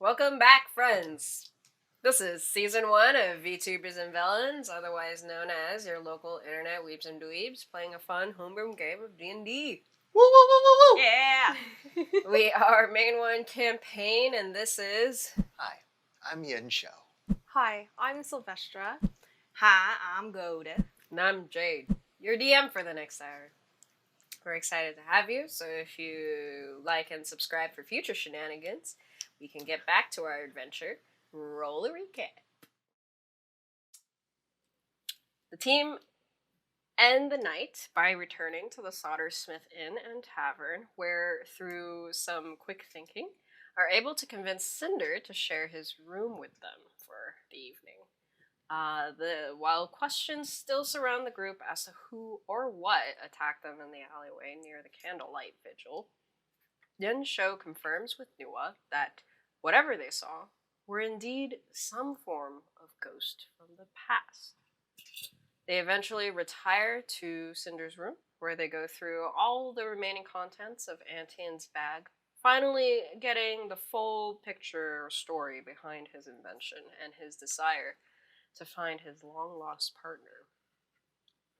Welcome back, friends. This is Season 1 of VTubers and Villains, otherwise known as your local internet weeps and dweebs, playing a fun homebrewed game of D&D. Woo, woo, woo, woo, woo! Yeah! We are Main One Campaign, and this is... Hi, I'm Yen Shou. Hi, I'm Sylvestra. Hi, I'm Goda. And I'm Jade, your DM for the next hour. We're excited to have you, so if you like and subscribe for future shenanigans, we can get back to our adventure. Roll a recap. The team end the night by returning to the Sodersmith Inn and Tavern, where, through some quick thinking, are able to convince Cinder to share his room with them for the evening. While questions still surround the group as to who or what attacked them in the alleyway near the candlelight vigil, Yen Shou confirms with Nuwa that whatever they saw were indeed some form of ghost from the past. They eventually retire to Cinder's room, where they go through all the remaining contents of Antian's bag, finally getting the full picture or story behind his invention and his desire to find his long-lost partner.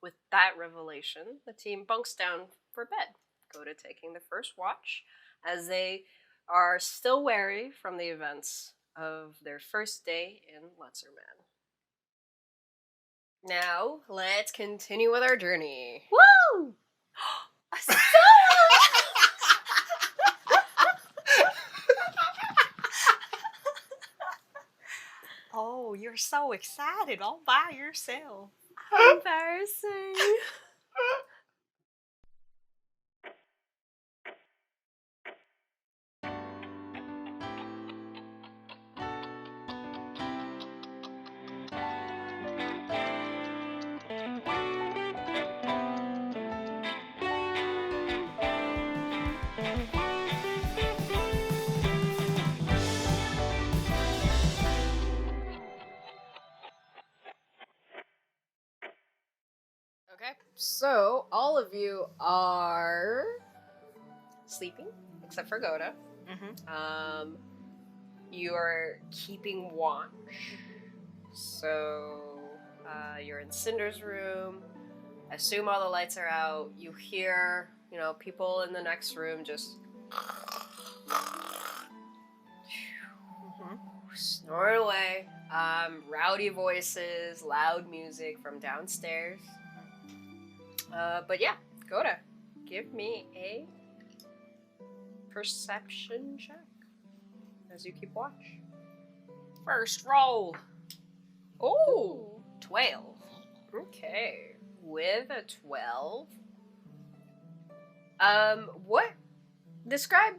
With that revelation, the team bunks down for bed, Coda taking the first watch, as they are still wary from the events of their first day in Letzerman. Now, let's continue with our journey. Woo! Oh, you're so excited all by yourself. How embarrassing. Okay, so all of you are sleeping, except for Goda. Mm-hmm. You are keeping watch. So you're in Cinder's room. I assume all the lights are out. You hear, people in the next room just snoring away. Rowdy voices, loud music from downstairs. But yeah, Goda, give me a perception check as you keep watch. First roll. Oh, 12. okay. With a 12. Describe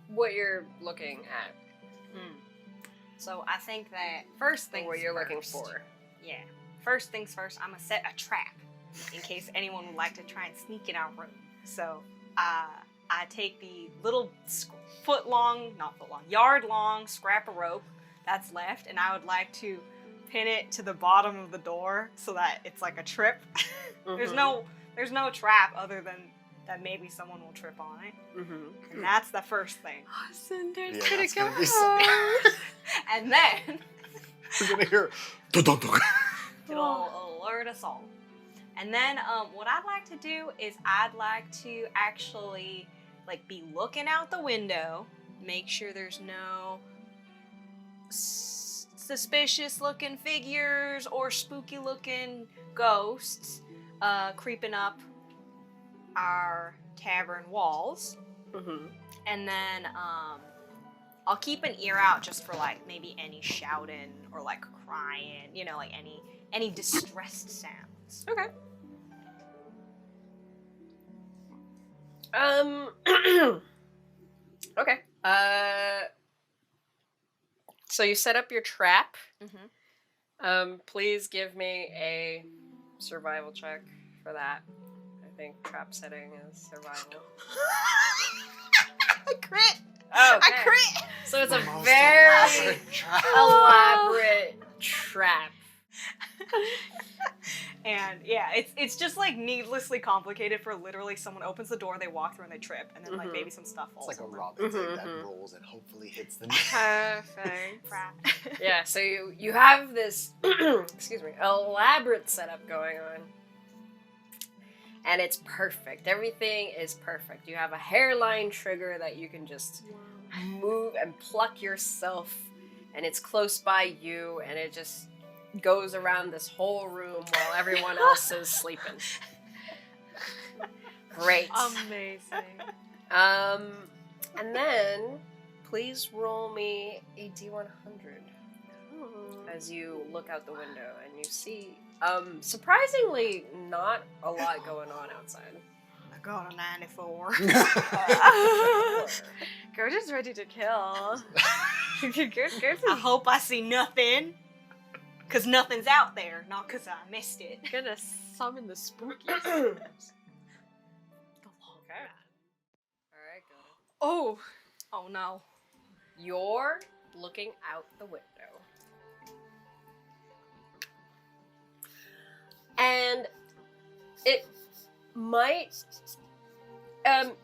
what you're looking at. So I think that first things What you're first. looking for. Yeah. First things first, I'm going to set a trap in case anyone would like to try and sneak in our room. So I take the little yard-long scrap of rope that's left, and I would like to pin it to the bottom of the door so that it's like a trip. There's no trap other than that maybe someone will trip on it. And that's the first thing. Cinder's Yeah, gonna that's go gonna be home. And then We're gonna hear dun-dun-dun. it'll alert us all. And then what I'd like to do is I'd like to actually be looking out the window, make sure there's no suspicious looking figures or spooky looking ghosts creeping up our tavern walls. And then I'll keep an ear out just for maybe any shouting or crying, any distressed sounds. Okay. Okay. So you set up your trap. Please give me a survival check for that. I think trap setting is survival. I crit! Oh, I crit! So it's a Most very elaborate trap. elaborate trap. And yeah, it's just like needlessly complicated for literally someone opens the door, they walk through and they trip, and then like maybe some stuff falls. It's like a over. Robin's egg that rolls and hopefully hits the net. Perfect. Yeah, so you have this, excuse me, elaborate setup going on. And it's perfect. Everything is perfect. You have a hairline trigger that you can just move and pluck yourself, and it's close by you, and it just goes around this whole room while everyone else is sleeping. Great. Amazing. And then please roll me a D100 as you look out the window and you see, surprisingly, not a lot going on outside. I got a 94. Gertrude's ready to kill. Gertrude. I hope I see nothing. Because nothing's out there, not because I missed it. Gonna summon the spookies. Okay. Alright, go. Oh. Oh no. You're looking out the window. And it might,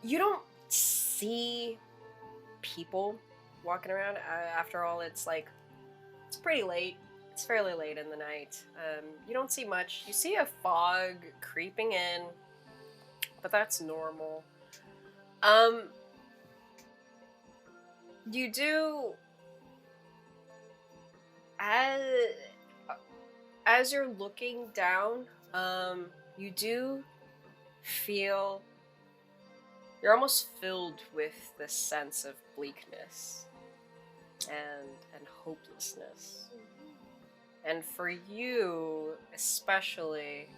you don't see people walking around. After all, it's pretty late. It's fairly late in the night. You don't see much. You see a fog creeping in, but that's normal. You do, as you're looking down, you do feel, you're almost filled with this sense of bleakness and hopelessness. And for you, especially,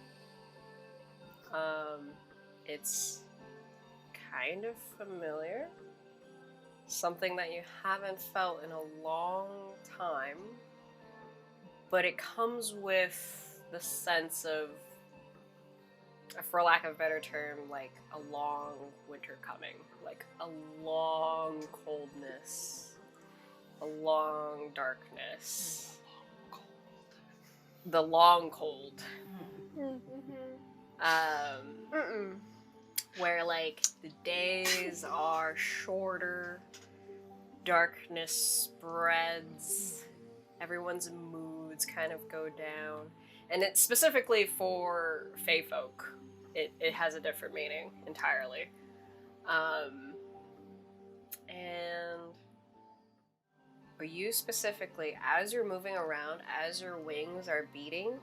it's kind of familiar. Something that you haven't felt in a long time. But it comes with the sense of, for lack of a better term, like a long winter coming. Like a long coldness. A long darkness. The long cold. Where like the days are shorter, darkness spreads, everyone's moods kind of go down, and it's specifically for Fae folk. It has a different meaning entirely. And for you specifically, as you're moving around, as your wings are beating,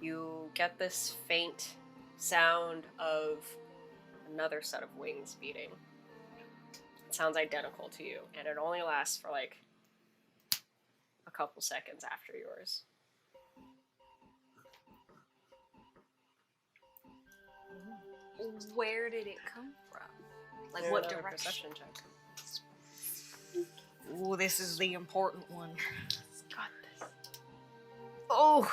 you get this faint sound of another set of wings beating. It sounds identical to you, and it only lasts for like a couple seconds after yours. Where did it come from? Like Roll what another direction? perception check. Ooh, this is the important one. Got this. Oh,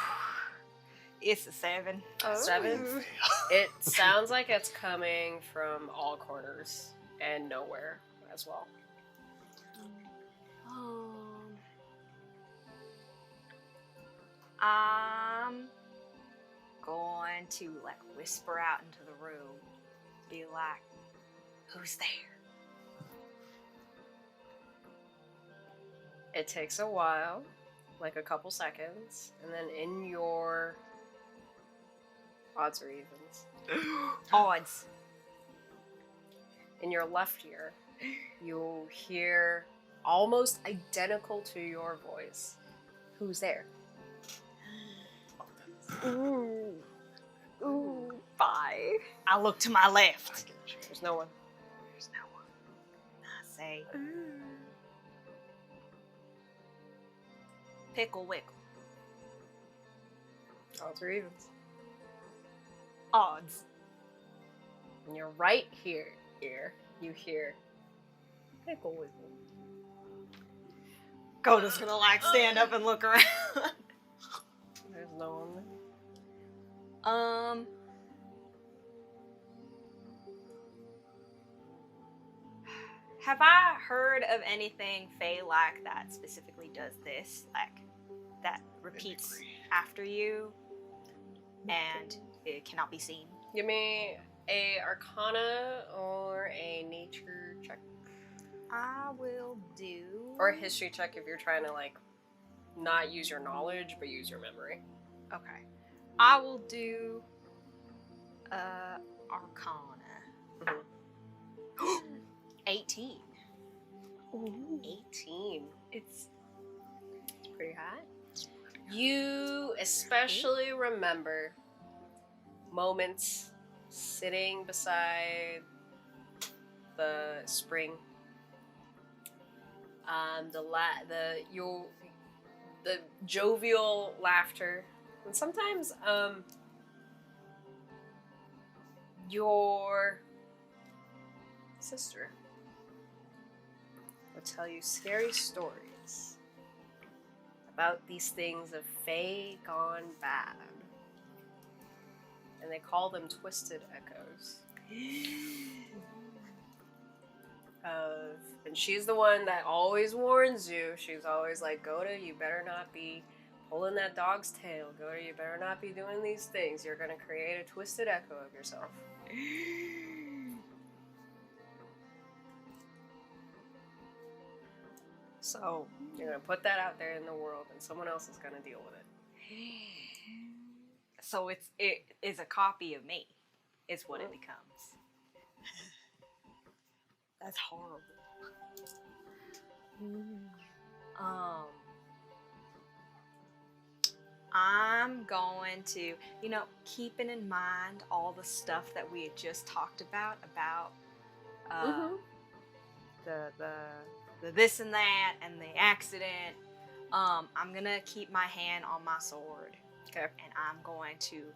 it's a 7. 7. It sounds like it's coming from all corners and nowhere as well. I'm going to like whisper out into the room, be like, "Who's there?" It takes a while, like a couple seconds, and then in your odds or evens, Odds. in your left ear, you'll hear almost identical to your voice. Who's there? Ooh. Ooh. Bye. I look to my left. There's no one. There's no one. I say, "Pickle wickle." Odds or evens. Odds. In your right ear, you hear pickle wiggle. Coda's gonna like stand up and look around. There's no one there. Have I heard of anything Fae-like that specifically does this? Like, that repeats after you? and it cannot be seen. Give me a Arcana or a Nature check. I will do... Or a History check if you're trying to, like, not use your knowledge, but use your memory. Okay. I will do... Arcana. 18. Ooh. 18. It's Pretty high. You especially remember moments sitting beside the spring. The jovial laughter, and sometimes your sister will tell you scary stories about these things of Fae gone bad. And they call them twisted echoes. And she's the one that always warns you. She's always like, Goda, you better not be pulling that dog's tail. Goda, you better not be doing these things. You're gonna create a twisted echo of yourself. So, you're gonna put that out there in the world, and someone else is gonna deal with it. So it is a copy of me, is what it becomes. That's horrible. I'm going to, keeping in mind all the stuff that we had just talked about the this and that and the accident. I'm gonna keep my hand on my sword. Okay. And I'm going to,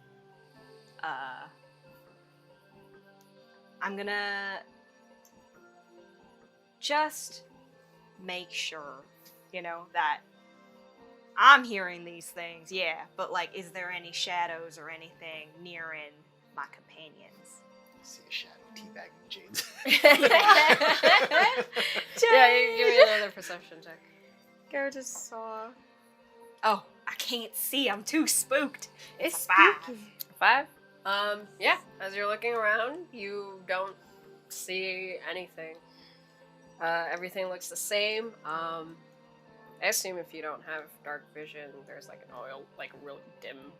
I'm gonna just make sure, that I'm hearing these things, yeah, but like, is there any shadows or anything nearing my companions? See a shadow teabagging Jade's. Yeah, you give me another perception check. Go just saw. Oh, I can't see, I'm too spooked. It's a 5. spooky. 5? Yeah, as you're looking around, you don't see anything. Everything looks the same. I assume if you don't have dark vision, there's like an oil, like a really dim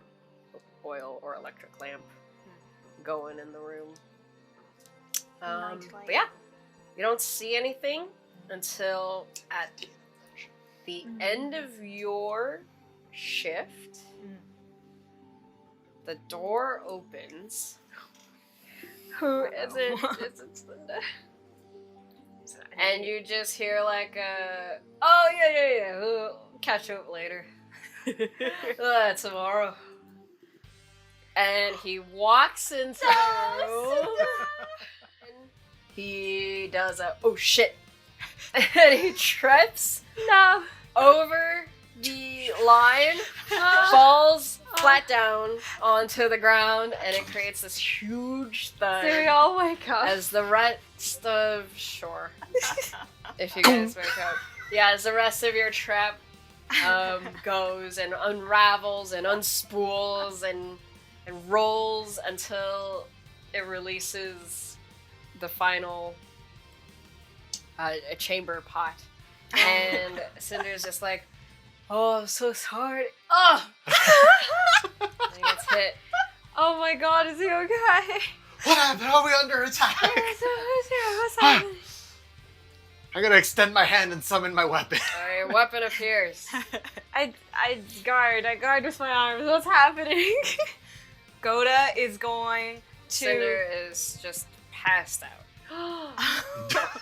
oil or electric lamp going in the room. Nightlight. But yeah, you don't see anything until at the end of your shift, the door opens. Who is it? Is it Linda? And you just hear like oh yeah, we'll catch up later. Tomorrow. And he walks into the room. And he does a oh shit. And he trips over the line, falls flat down onto the ground, and it creates this huge thud. So we all wake up. As the rest of sure, if you guys wake up, yeah, as the rest of your trap goes and unravels and unspools and rolls until it releases the final a chamber pot, and Cinder's just like, oh, I'm so sorry. Oh, and he gets hit. Oh my god, is he okay? What happened? Are we under attack? What's happening? I'm gonna extend my hand and summon my weapon. Your weapon appears. I guard with my arms. What's happening? Goda is going to... Cinder is just passed out.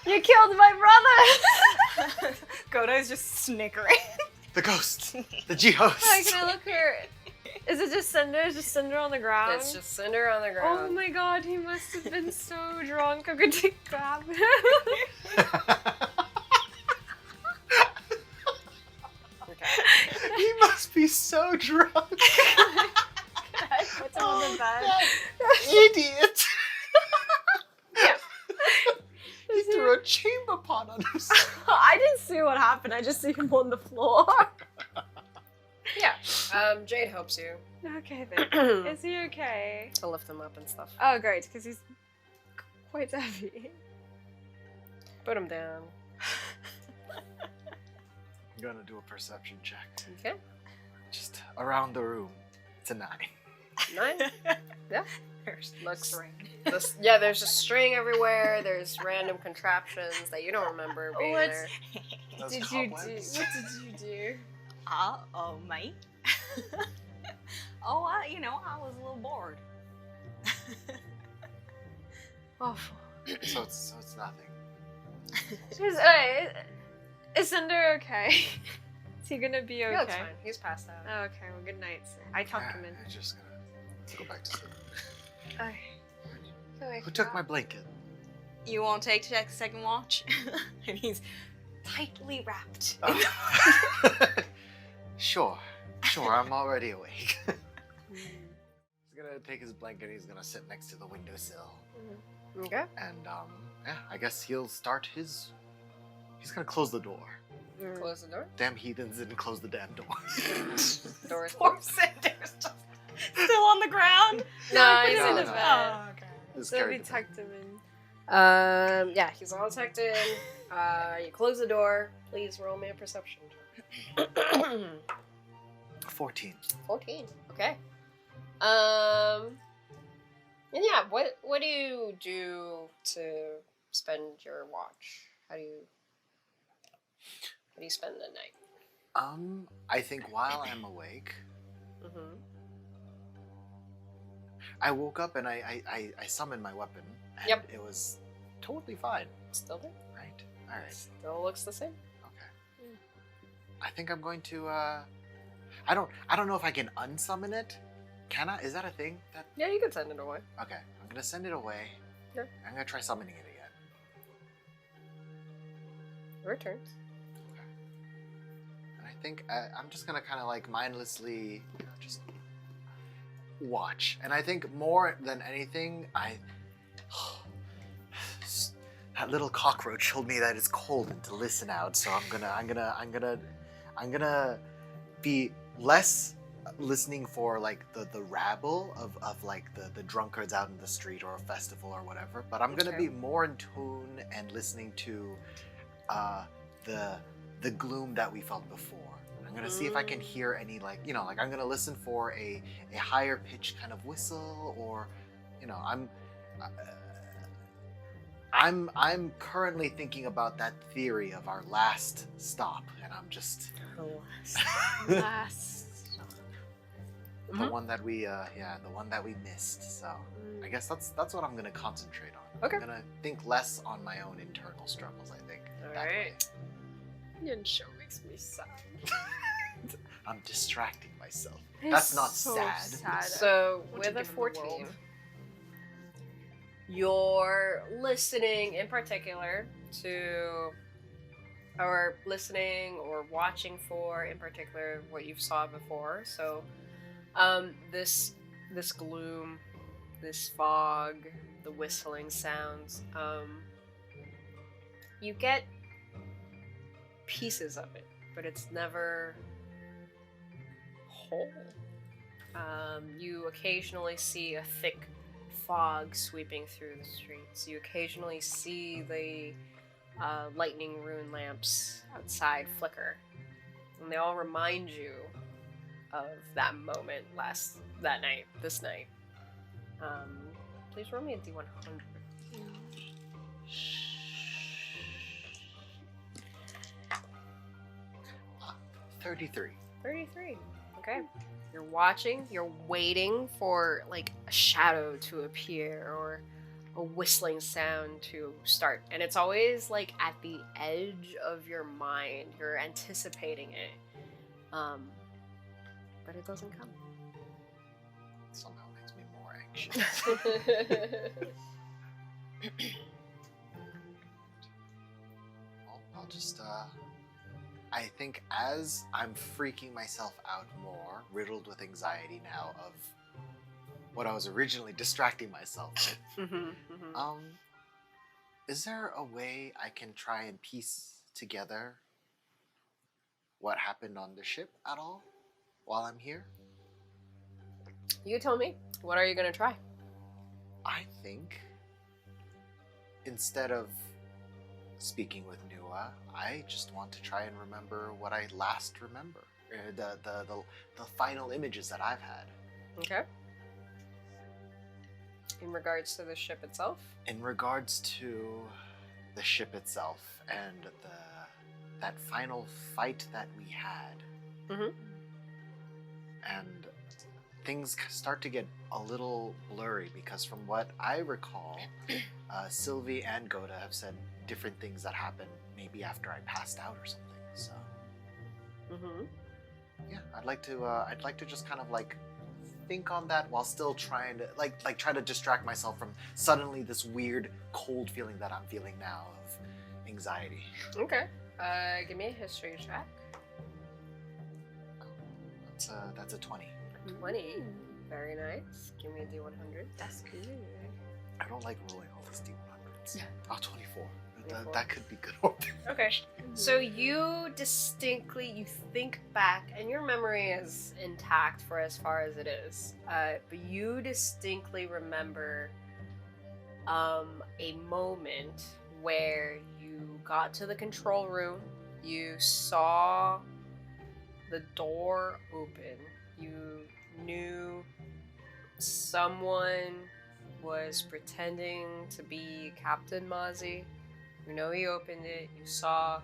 You killed my brother! Goda is just snickering. The ghost. The G-host. Hi, can I look here? Is it just Cinder? Is just Cinder on the ground? It's just Cinder on the Oh ground. my god, he must have been so drunk. I'm going to grab him. Okay. He must be so drunk. Put him on the bed. That idiot. He threw a chamber pot on himself. I didn't see what happened. I just see him on the floor. Yeah. Jade helps you Okay then. Is he okay? to lift him up and stuff. Oh, great, because he's quite heavy. Put him down. I'm gonna do a perception check. Okay. Just around the room. It's a 9. 9. Yeah. There's Looks- string. Yeah, there's just string everywhere. There's random contraptions that you don't remember being What there. Those Did you do? cobwebs. What did you do? Oh, mate. Oh, I was a little bored. Awful. So it's nothing. Is Cinder okay? Is he gonna be okay? Yeah, it's fine. He's passed out. Oh, okay, well, good night, sir. I tucked him in. I'm just gonna go back to sleep. Okay. Who took my blanket? You won't take second watch? And he's tightly wrapped. Sure, I'm already awake. He's gonna take his blanket. He's gonna sit next to the windowsill, Okay. and yeah, I guess he'll start his. He's gonna close the door. Close the door. Damn heathens didn't close the damn door. Door is Poor closed. Cinder's just still on the ground. No, put he's him in in the the bed. bed. okay. Just So we carried the bed. tucked him in. Yeah, he's all tucked in. You close the door. Please roll me a perception. 14. 14. Okay. And yeah, what do you do to spend your watch? How do you spend the night? I think while I'm awake, Mm-hmm. I woke up and I summoned my weapon, and Yep. it was totally fine. Still there? Right. All right. Still looks the same. Okay. I think I'm going to. I don't know if I can unsummon it. Can I? Is that a thing? That Yeah, you can send it away. okay? I'm gonna send it away. Yeah. I'm gonna try summoning it again. It returns. And I think I'm just gonna kind of like mindlessly just watch. And I think more than anything, that little cockroach told me that it's cold and to listen out. So I'm gonna be less listening for like the rabble of like the drunkards out in the street or a festival or whatever. But I'm gonna Okay. be more in tune and listening to the gloom that we felt before. I'm gonna see if I can hear any like I'm gonna listen for a higher pitch kind of whistle, or I'm currently thinking about that theory of our last stop, and I'm just Last. the one that we the one that we missed. So I guess that's what I'm gonna concentrate on. Okay. I'm gonna think less on my own internal struggles, I think. All that right. way. Your show makes me sad. I'm distracting myself. It's That's not so sad. So What you with a give in the world? 14, you're listening in particular to, or listening or watching for in particular what you saw before. So this gloom, this fog, the whistling sounds, you get pieces of it, but it's never whole. You occasionally see a thick fog sweeping through the streets. You occasionally see the lightning rune lamps outside flicker, and they all remind you of that moment this night. Please roll me a D100. 33. 33. Okay. You're watching, you're waiting for like a shadow to appear or a whistling sound to start. And it's always like at the edge of your mind. You're anticipating it. But it doesn't come. Somehow makes me more anxious. Well, I'll just I think as I'm freaking myself out more, riddled with anxiety now of what I was originally distracting myself with, is there a way I can try and piece together what happened on the ship at all? while I'm here? You tell me. What are you gonna try? I think instead of speaking with Nua, I just want to try and remember what I last remember. The final images that I've had. Okay. In regards to the ship itself? In regards to the ship itself and that final fight that we had. Mm-hmm. And things start to get a little blurry because from what I recall, Sylvie and Goda have said different things that happened maybe after I passed out or something. So, yeah, I'd like to just kind of like think on that while still trying to like try to distract myself from suddenly this weird cold feeling that I'm feeling now of anxiety. Okay. Give me a history check. That's a 20. 20. Very nice. Give me a D100. That's good. I don't like rolling all these D100s. Oh, 24. 24. That could be good or bad. Okay. So you think back, and your memory is intact for as far as it is, but you distinctly remember a moment where you got to the control room, you saw the door open, you knew someone was pretending to be Captain Mozzie. You know he opened it, you saw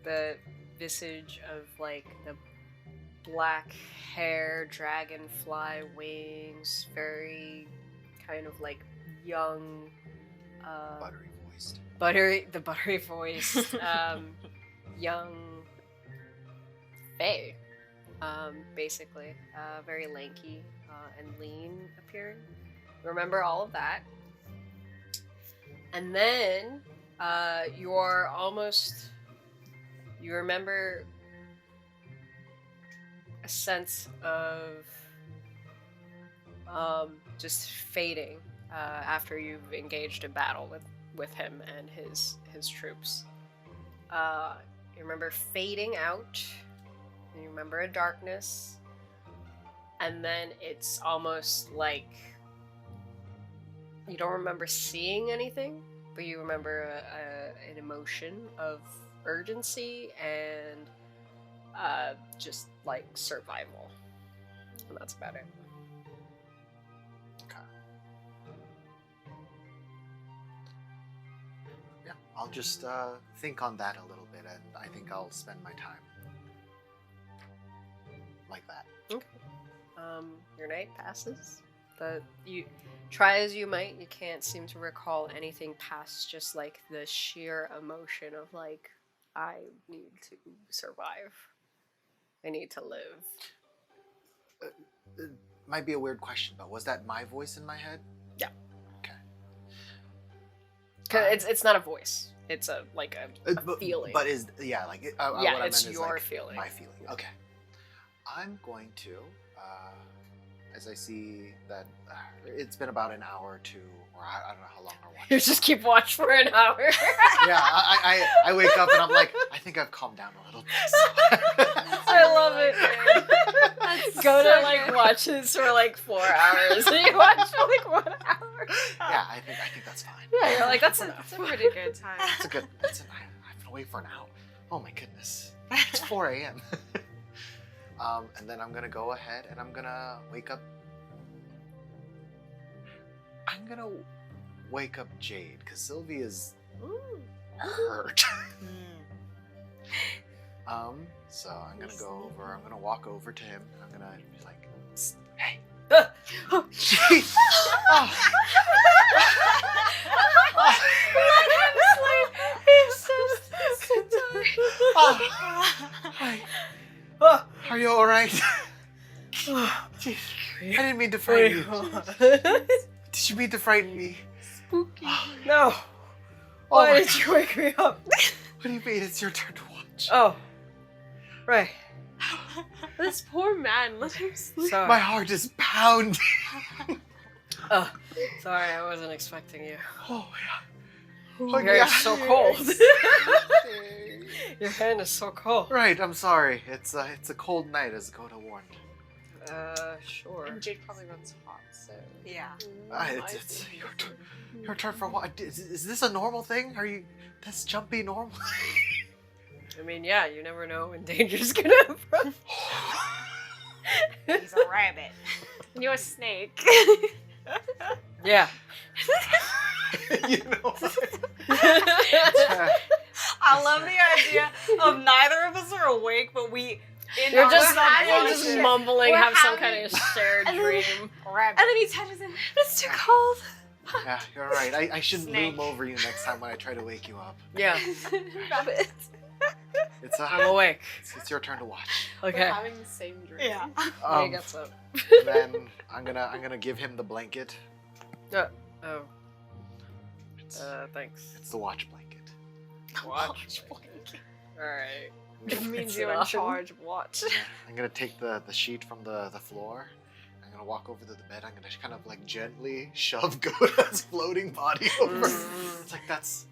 the visage of like the black hair, dragonfly wings, very kind of like young, Buttery voiced. buttery voiced, young fae, basically, very lanky and lean appearing. Remember all of that. And then you remember a sense of just fading after you've engaged in battle with him and his troops. You remember fading out, and you remember a darkness, and then it's almost like you don't remember seeing anything, but you remember an emotion of urgency and just like survival. And that's about it. Okay. Yeah, I'll just think on that a little bit, and I think I'll spend my time like that. Okay. Your night passes. You try as you might, you can't seem to recall anything past just like the sheer emotion of like, I need to survive. I need to live. It might be a weird question, but was that my voice in my head? Yeah. Okay. 'Cause it's not a voice. It's a feeling. But is what I it's meant is your like feeling. my feeling. Okay. I'm going to, as I see that it's been about an hour or two, or I don't know how long our watch. You just keep watch for an hour. Yeah, I wake up and I'm like, I think I've calmed down a little bit. So. I love it. Go to like watches for like 4 hours, and you watch for like 1 hour. Yeah, I think that's fine. Yeah, you're like that's That's enough. a pretty good time. That's a good. I've been awake for an hour. Oh my goodness. It's 4 a.m. And then I'm gonna go ahead and I'm gonna wake up. I'm gonna wake up Jade because Sylvie is hurt. So I'm gonna go over. I'm gonna walk over to him. And I'm gonna be like, "Psst, hey, Jade." Hi. Are you all right? Jeez, I didn't mean to frighten you. Did you mean to frighten me? Spooky. No. Oh Why my did you wake me up? What do you mean? It's your turn to watch. Oh. Right. This poor man, let him sleep. Sorry. My heart is pounding. Oh, sorry, I wasn't expecting you. Oh yeah. You're so cold. Your hand is so cold. Right, I'm sorry. It's a cold night, as Goda warned. Sure. And Jade probably runs hot, so. Yeah. It's your turn for what? Is this a normal thing? Are you this jumpy normal? I mean, yeah, you never know when danger's gonna approach. He's a rabbit. And you're a snake. Yeah. You know what? I love the idea of neither of us are awake, but we. You're just subconscious- mumbling, We're have some having- kind of shared and then- dream. rabbit. And then he touches him. It's too cold. Yeah, you're right. I shouldn't Snake. loom over you next time when I try to wake you up. Yeah, Rabbit. It's I'm awake. it's your turn to watch. Okay. We're having the same dream. Yeah. He gets up. Then I'm gonna give him the blanket. Oh. It's, Thanks. it's the watch blanket. Watch. Alright. It means It's you're an in option. charge. Watch. I'm gonna take the sheet from the floor. I'm gonna walk over to the bed. I'm gonna kind of like gently shove Goda's floating body over. Mm. It's like that's.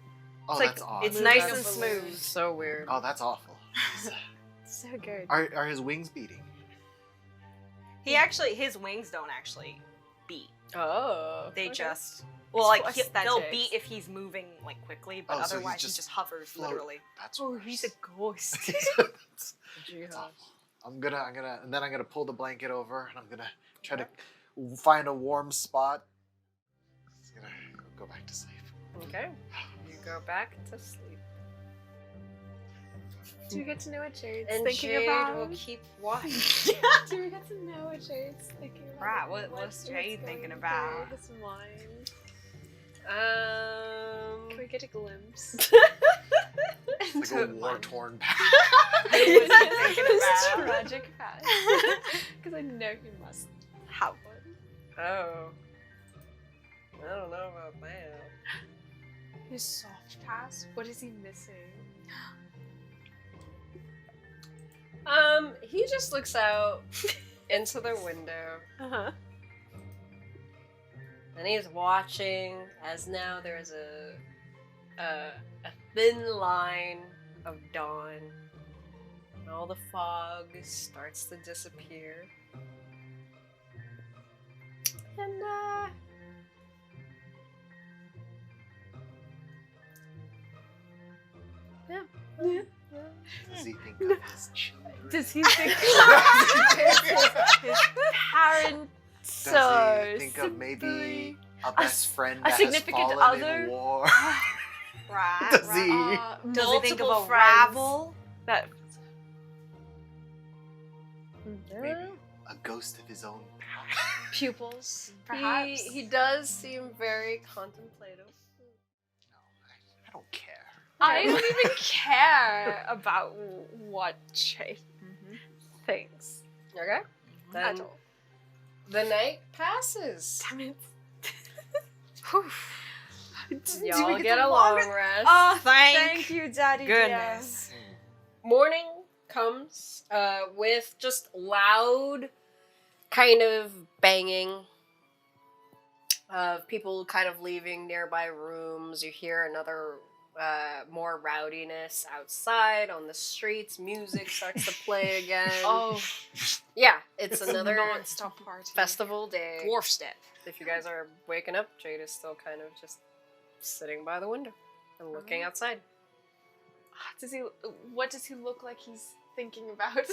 Oh, It's like- that's odd. It's Moving nice up and a smooth. little. So weird. Oh, that's awful. So good. Are his wings beating? His wings don't actually beat. Oh. They okay. just. Well, like It's they'll aesthetics. beat if he's moving like quickly, but Oh, so he's otherwise he just just hovers float. literally. That's Oh, worse. he's a ghost. That's Jihad. awful. I'm gonna pull the blanket over, and I'm gonna try to find a warm spot. Just gonna go back to sleep. Okay. You go back to sleep. Do we get to know what Jade's And thinking Jade about? will keep watch. Do we get to know what Jade's thinking about? Right, what's Jade going thinking through about? his mind? Um. Can we get a glimpse? It's like a war-torn path. What is he thinking His about? tragic past. Because I know he must have one. Oh. I don't know about that. His soft past? What is he missing? He just looks out into the window Uh-huh. and he's watching as now there's a thin line of dawn and all the fog starts to disappear. And yeah. Does he think of his children? Does he think his parents Does he think of maybe a best friend that has significant fallen other? in war? Right. Does right. he? Does he think of multiple a friends rival? that Maybe a ghost of his own past? pupils, perhaps? He does seem very contemplative. No, I don't care. I don't even care about what Jade thinks Okay. at Then all. the night passes. Damn it. Y'all get a long rest. Oh, Thank you, Daddy. goodness. Morning comes with just loud kind of banging of people kind of leaving nearby rooms. You hear another more rowdiness outside on the streets. Music starts to play again. Oh, Yeah, it's another non-stop party. festival day. Dwarf step. If you guys are waking up, Jade is still kind of just sitting by the window and looking outside. What does he look like he's thinking about? As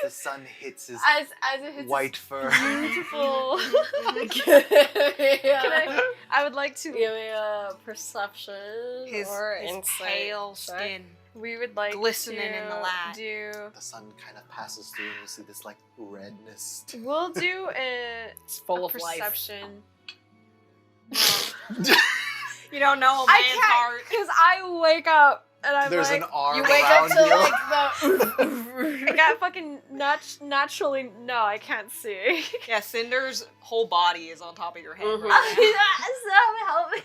the sun hits his as it hits white fur. beautiful. Yeah. I would like to. Give me a perception His or his insight pale check. skin. We would like Glistening to in the light. Do The sun kind of passes through, and you see this like redness. we'll do a, It's full a of life. perception. You don't know a I man's can't heart. because I wake up and I'm There's like, an arm You wake up around to you. like the. I got fucking naturally. No, I can't see. Yeah, Cinder's whole body is on top of your head. Mhm. Right now. So help me.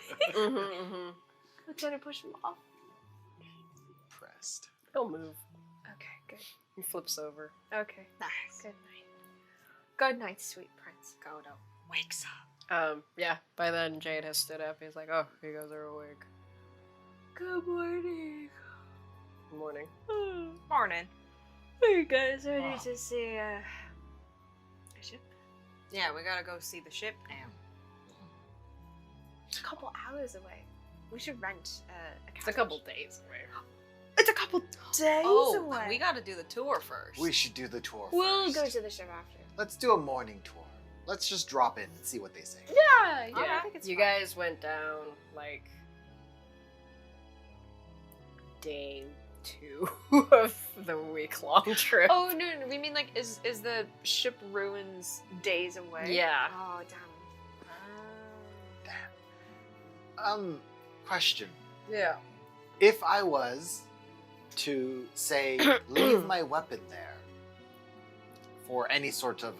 Mm-hmm. I'm trying to push him off. Pressed. He'll move. Okay, good. He flips over. Okay, Nice. good night. Good night, sweet prince. Godo wakes up. Yeah. By then, Jade has stood up. He's like, "Oh, you guys are awake." Good morning. Morning. Morning. Are you guys ready to see a ship? Yeah, we gotta go see the ship now. It's a couple hours away. We should rent a It's a couple days away. It's a couple days Oh, away. we gotta do the tour first. We should do the tour We'll first. go to the ship after. Let's do a morning tour. Let's just drop in and see what they say. Yeah, yeah. Yeah, I think it's you fun. guys went down like day 2 of the week-long trip. Oh no, we mean like is the ship ruins days away? Yeah. Oh damn. Question. Yeah. If I was to say leave my weapon there for any sort of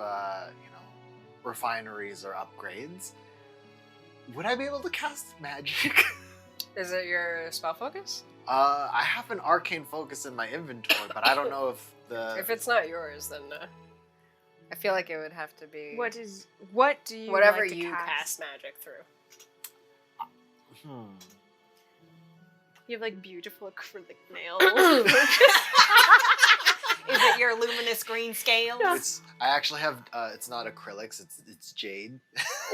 refineries or upgrades, would I be able to cast magic? Is it your spell focus? I have an arcane focus in my inventory, but I don't know if If it's not yours, then I feel like it would have to be What do you whatever like to you cast? cast magic through. You have like beautiful acrylic nails. Is it your luminous green scales? Yeah. I actually have. It's not acrylics. It's jade.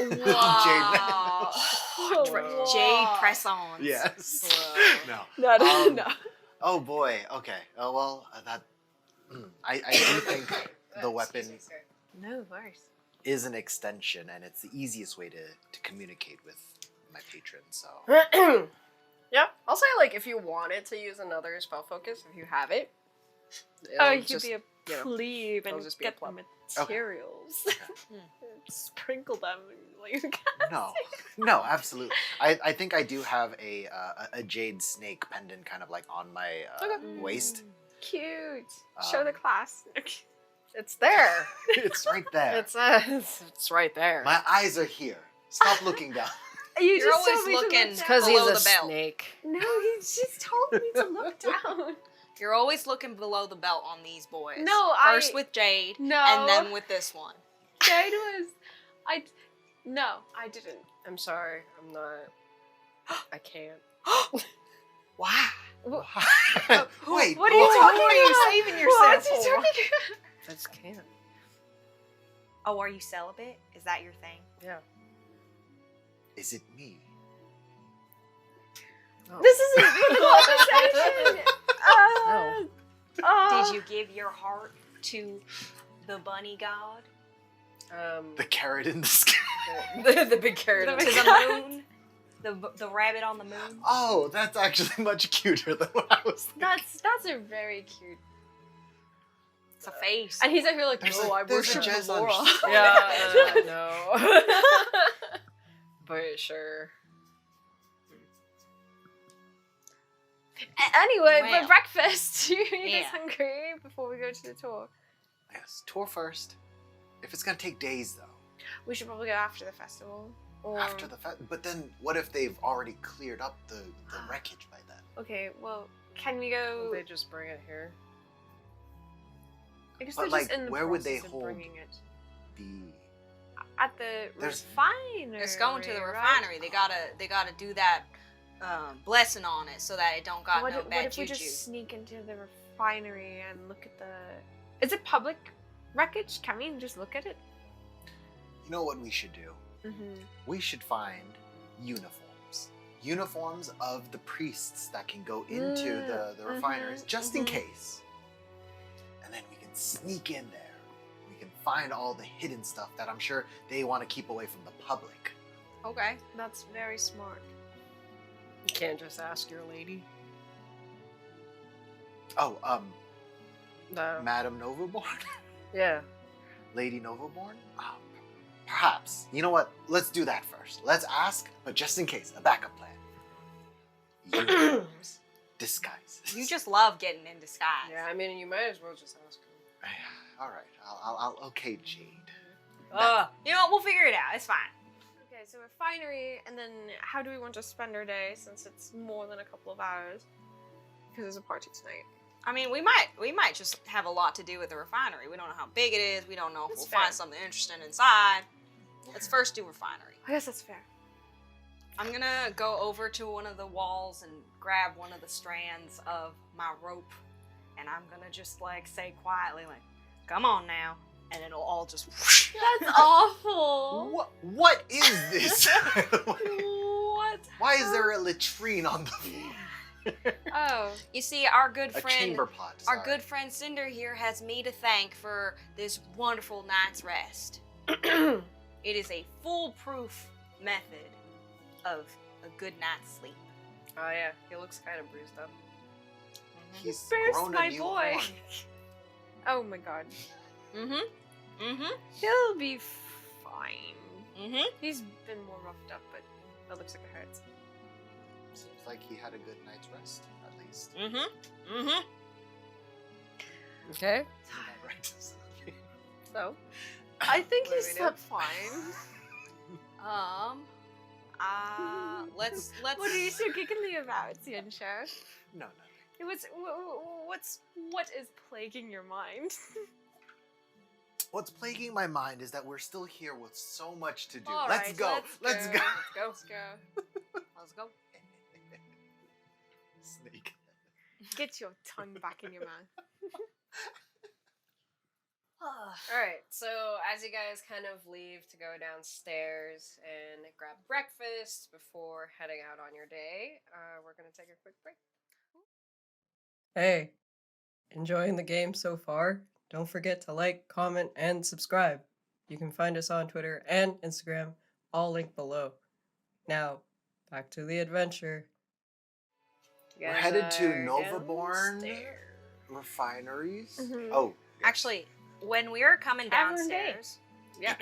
Wow. Whoa. Jade press-ons. Yes. Whoa. No. No, no. Oh boy. Okay. Oh well. That. I do think the weapon No worries. is an extension, and it's the easiest way to communicate with my patron. So. Yeah, I'll say like if you wanted to use another spell focus, if you have it. Oh, it'll you could just, be a you know, plebe it'll and just be a get the pleb. materials. Sprinkle them while you can. No, absolutely. I think I do have a jade snake pendant, kind of like on my waist. Cute. Show the class. It's there. It's right there. It's right there. My eyes are here. Stop looking down. You You're just always told me to looking look Because down. he's below a the belt. snake. No, he just told me to look down. You're always looking below the belt on these boys. No, First with Jade, No. and then with this one. Jade was. No, I didn't. I'm sorry. I'm not. I can't. Wow. Wait. What are you Who talking are you about? saving yourself What are you for? talking about? I just can't. Oh, are you celibate? Is that your thing? Yeah. Is it me? Oh. This isn't the conversation. Did you give your heart to the bunny god? The carrot in the sky. The big carrot. The in To the big- the moon? The rabbit on the moon? Oh, that's actually much cuter than what I was thinking. That's a very cute. It's a face. And he's over here like, There's no, a- I there's a worship jazz on Laura. his- Yeah, no. But sure. Anyway, Well. but breakfast. You guys Yeah. hungry before we go to the tour? Yes, tour first. If it's gonna take days though. We should probably go after the festival. Or... After the but then what if they've already cleared up the wreckage by then? Okay, well, can we go? They just bring it here. I guess But, they're just like, in the where would they process of hold- bringing it The at the There's- refinery. It's going to the right? refinery. They gotta do that blessing on it so that it don't got What, no what bad if we juju. just sneak into the refinery and look at the? Is it public wreckage? Can we just look at it? You know what we should do? Mm-hmm. We should find uniforms. Uniforms of the priests that can go into the refineries, just in case. And then we can sneak in there. We can find all the hidden stuff that I'm sure they want to keep away from the public. Okay. That's very smart. You can't just ask your lady. Oh, No. Madam Novaborn? Yeah. Lady Novaborn? Perhaps. You know what? Let's do that first. Let's ask, but just in case, a backup plan. Uniforms. Disguises. You just love getting in disguise. Yeah, I mean, you might as well just ask him. All right. I'll okay, Jade. You know what? We'll figure it out. It's fine. Okay, so refinery, and then how do we want to spend our day since it's more than a couple of hours? Because there's a party tonight. I mean, we might just have a lot to do with the refinery. We don't know how big it is. We don't know if That's we'll fair. find something interesting inside. Let's first do refinery. I guess that's fair. I'm gonna go over to one of the walls and grab one of the strands of my rope, and I'm gonna just like say quietly, like, "Come on now," and it'll all just. Whoosh. That's awful. What is this? What? Why is there a latrine on the floor? Oh. You see, our good A friend, chamber pot. our sorry. good friend Cinder here has me to thank for this wonderful night's rest. It is a foolproof method of a good night's sleep. Oh yeah, he looks kind of bruised up. He's Where's grown my a new boy? horn. Oh my god. Mm-hmm. He'll be fine. Mm-hmm. He's been more roughed up, but that looks like it hurts. Seems like he had a good night's rest, at least. Mm-hmm. Mm-hmm. Okay. Right. So, I think What he do we do? slept fine. Let's. What are you so giggly about, Xianxia? No. It was what is plaguing your mind? What's plaguing my mind is that we're still here with so much to do. All Let's right, go. Let's go. Let's go. Let's go. Snake. Get your tongue back in your mouth. alright, so as you guys kind of leave to go downstairs and grab breakfast before heading out on your day, we're gonna take a quick break. Hey, enjoying the game so far? Don't forget to like, comment, and subscribe. You can find us on Twitter and Instagram, all linked below. Now, back to the adventure. You We're guys headed to are Novaborn downstairs. Refineries. Mhm. Oh, yes. Actually, when we were coming Tavern day. downstairs, Yeah.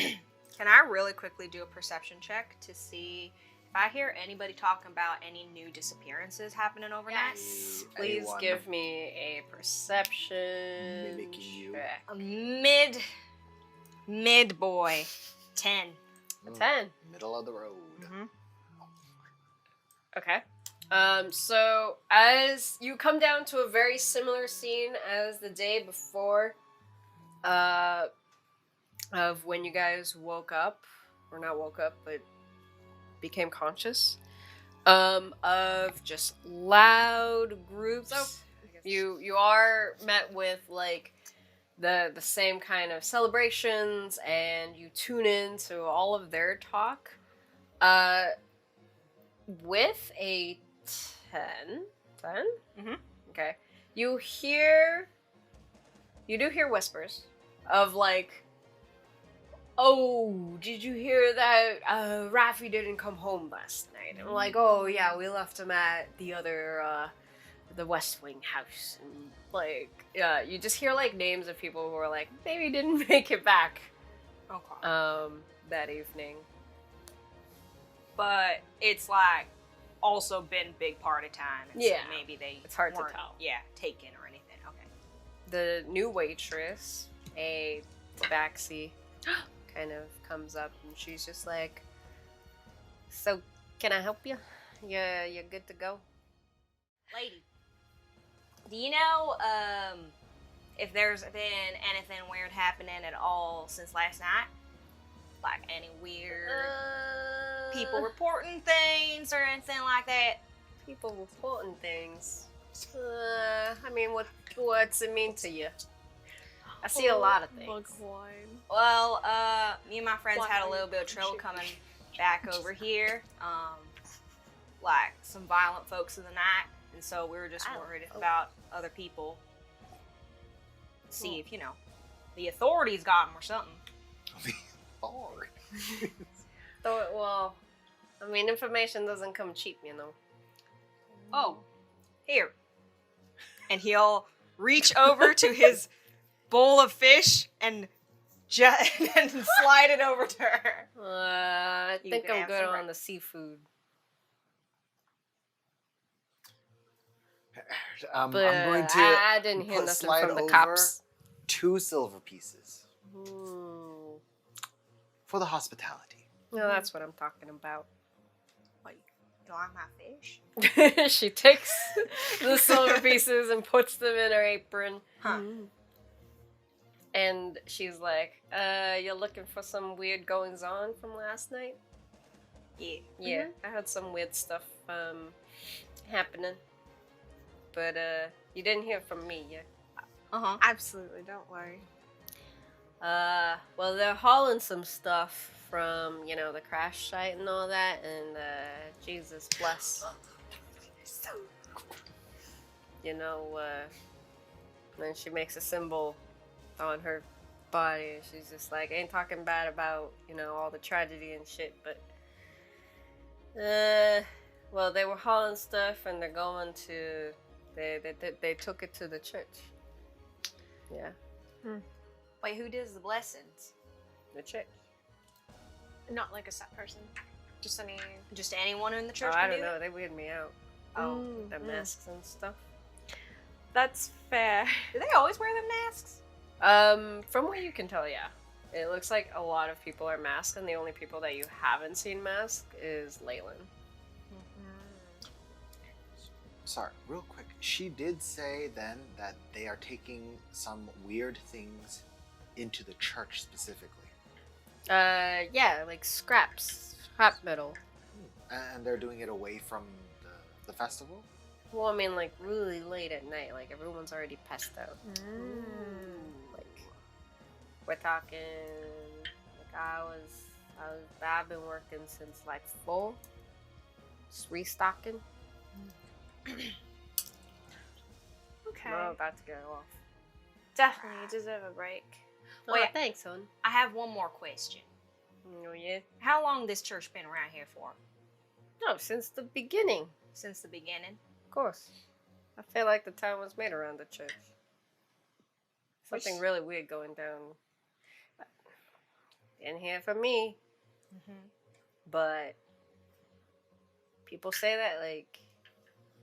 can I really quickly do a perception check to see if I hear anybody talking about any new disappearances happening overnight? Yes. Please Anyone give me a perception. mimicking you? check. A mid boy, 10. A Mm, 10. Middle of the road. Mm-hmm. Okay. So as you come down to a very similar scene as the day before, of when you guys woke up, or not woke up, but became conscious, of just loud groups. So, You are met with like the same kind of celebrations, and you tune in to all of their talk. With a 10? Mhm. Okay. You do hear whispers of like, oh, did you hear that Rafi didn't come home last night? And I'm like, oh yeah, we left him at the other, the West Wing house. And like, yeah, you just hear like names of people who are like, maybe didn't make it back, Okay. that evening. But it's like also been big party time. And Yeah. So maybe they It's hard to weren't, tell. Yeah, taken or anything. Okay. The new waitress, a tabaxi, kind of comes up and she's just like, so can I help you? You're good to go? Lady, do you know if there's been anything weird happening at all since last night? Like any weird people reporting things or anything like that? People reporting things. I mean, what's it mean to you? I see a lot of things. Mug wine. Well, me and my friends What had are a little you bit of trouble pushing? coming back over here. Like some violent folks of the night, and so we were just Violent worried folk. about other people. See if the authorities got them or something. Hard. Well, I mean, information doesn't come cheap, you know. Oh, here. And he'll reach over to his bowl of fish and and slide it over to her. I You think can I'm have good some on bread. the seafood. But I'm going to I didn't hear nothing slide from the over cops. 2 silver pieces Hmm. for the hospitality. No, that's what I'm talking about. Wait, you like my fish? She takes the silver pieces and puts them in her apron. Huh. And she's like, you're looking for some weird goings on from last night? Yeah. Yeah, I had some weird stuff happening. But you didn't hear from me yet. Uh-huh. Absolutely, don't worry. Well, they're hauling some stuff from, you know, the crash site and all that, and Jesus bless. You know, then she makes a symbol on her body. She's just like, ain't talking bad about, you know, all the tragedy and shit, but well, they were hauling stuff and they're going to they took it to the church. Yeah, Wait, who does the blessings? the church. Not like a set person. Just any. Just anyone in the Oh, church I can don't do know. it? They weirded me out. Oh. The masks and stuff. That's fair. Do they always wear them masks? From what you can tell, yeah. It looks like a lot of people are masked, and the only people that you haven't seen masked is Leyland. Sorry, real quick. She did say then that they are taking some weird things into the church specifically. Yeah, like scrap metal. And they're doing it away from the festival? Well, I mean, like really late at night, like everyone's already passed out. Like we're talking. Like I've been working since like 4. Just restocking. Okay. I'm about to go off. Definitely, you deserve a break. Oh, Wait. thanks, son. I have one more question. Oh yeah. How long this church been around here for? No, since the beginning. Since the beginning? Of course. I feel like the town was made around the church. Something really weird going down. Didn't hear from me, but people say that like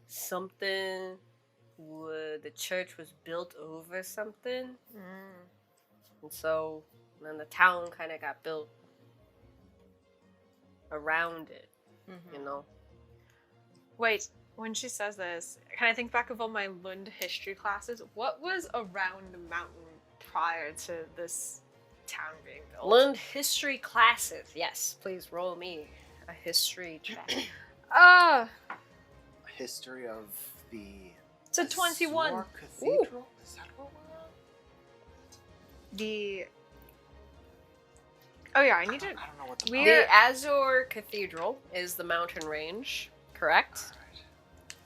something the church was built over something, and so then the town kind of got built around it. You know. Wait, when she says this, can I think back of all my Lund history classes? What was around the mountain prior to this town being built? Lund history classes. Yes, please roll me a history check. A history of the It's a 21. Azure Cathedral? Is that what we're on? The. Oh yeah, I need to. I don't know what the We're- The Azure Cathedral is the mountain range, correct? Alright.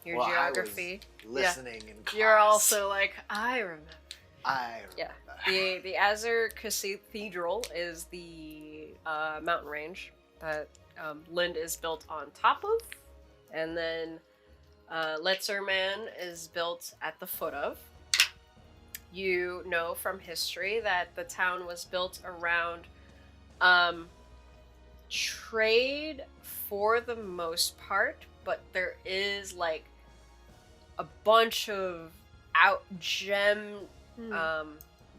Your Well, geography. I was listening in class. You're also like, I remember. I Yeah. remember. The Azure Cathedral is the mountain range that Lind is built on top of, and then Letzerman is built at the foot of. You know from history that the town was built around trade for the most part, but there is like a bunch of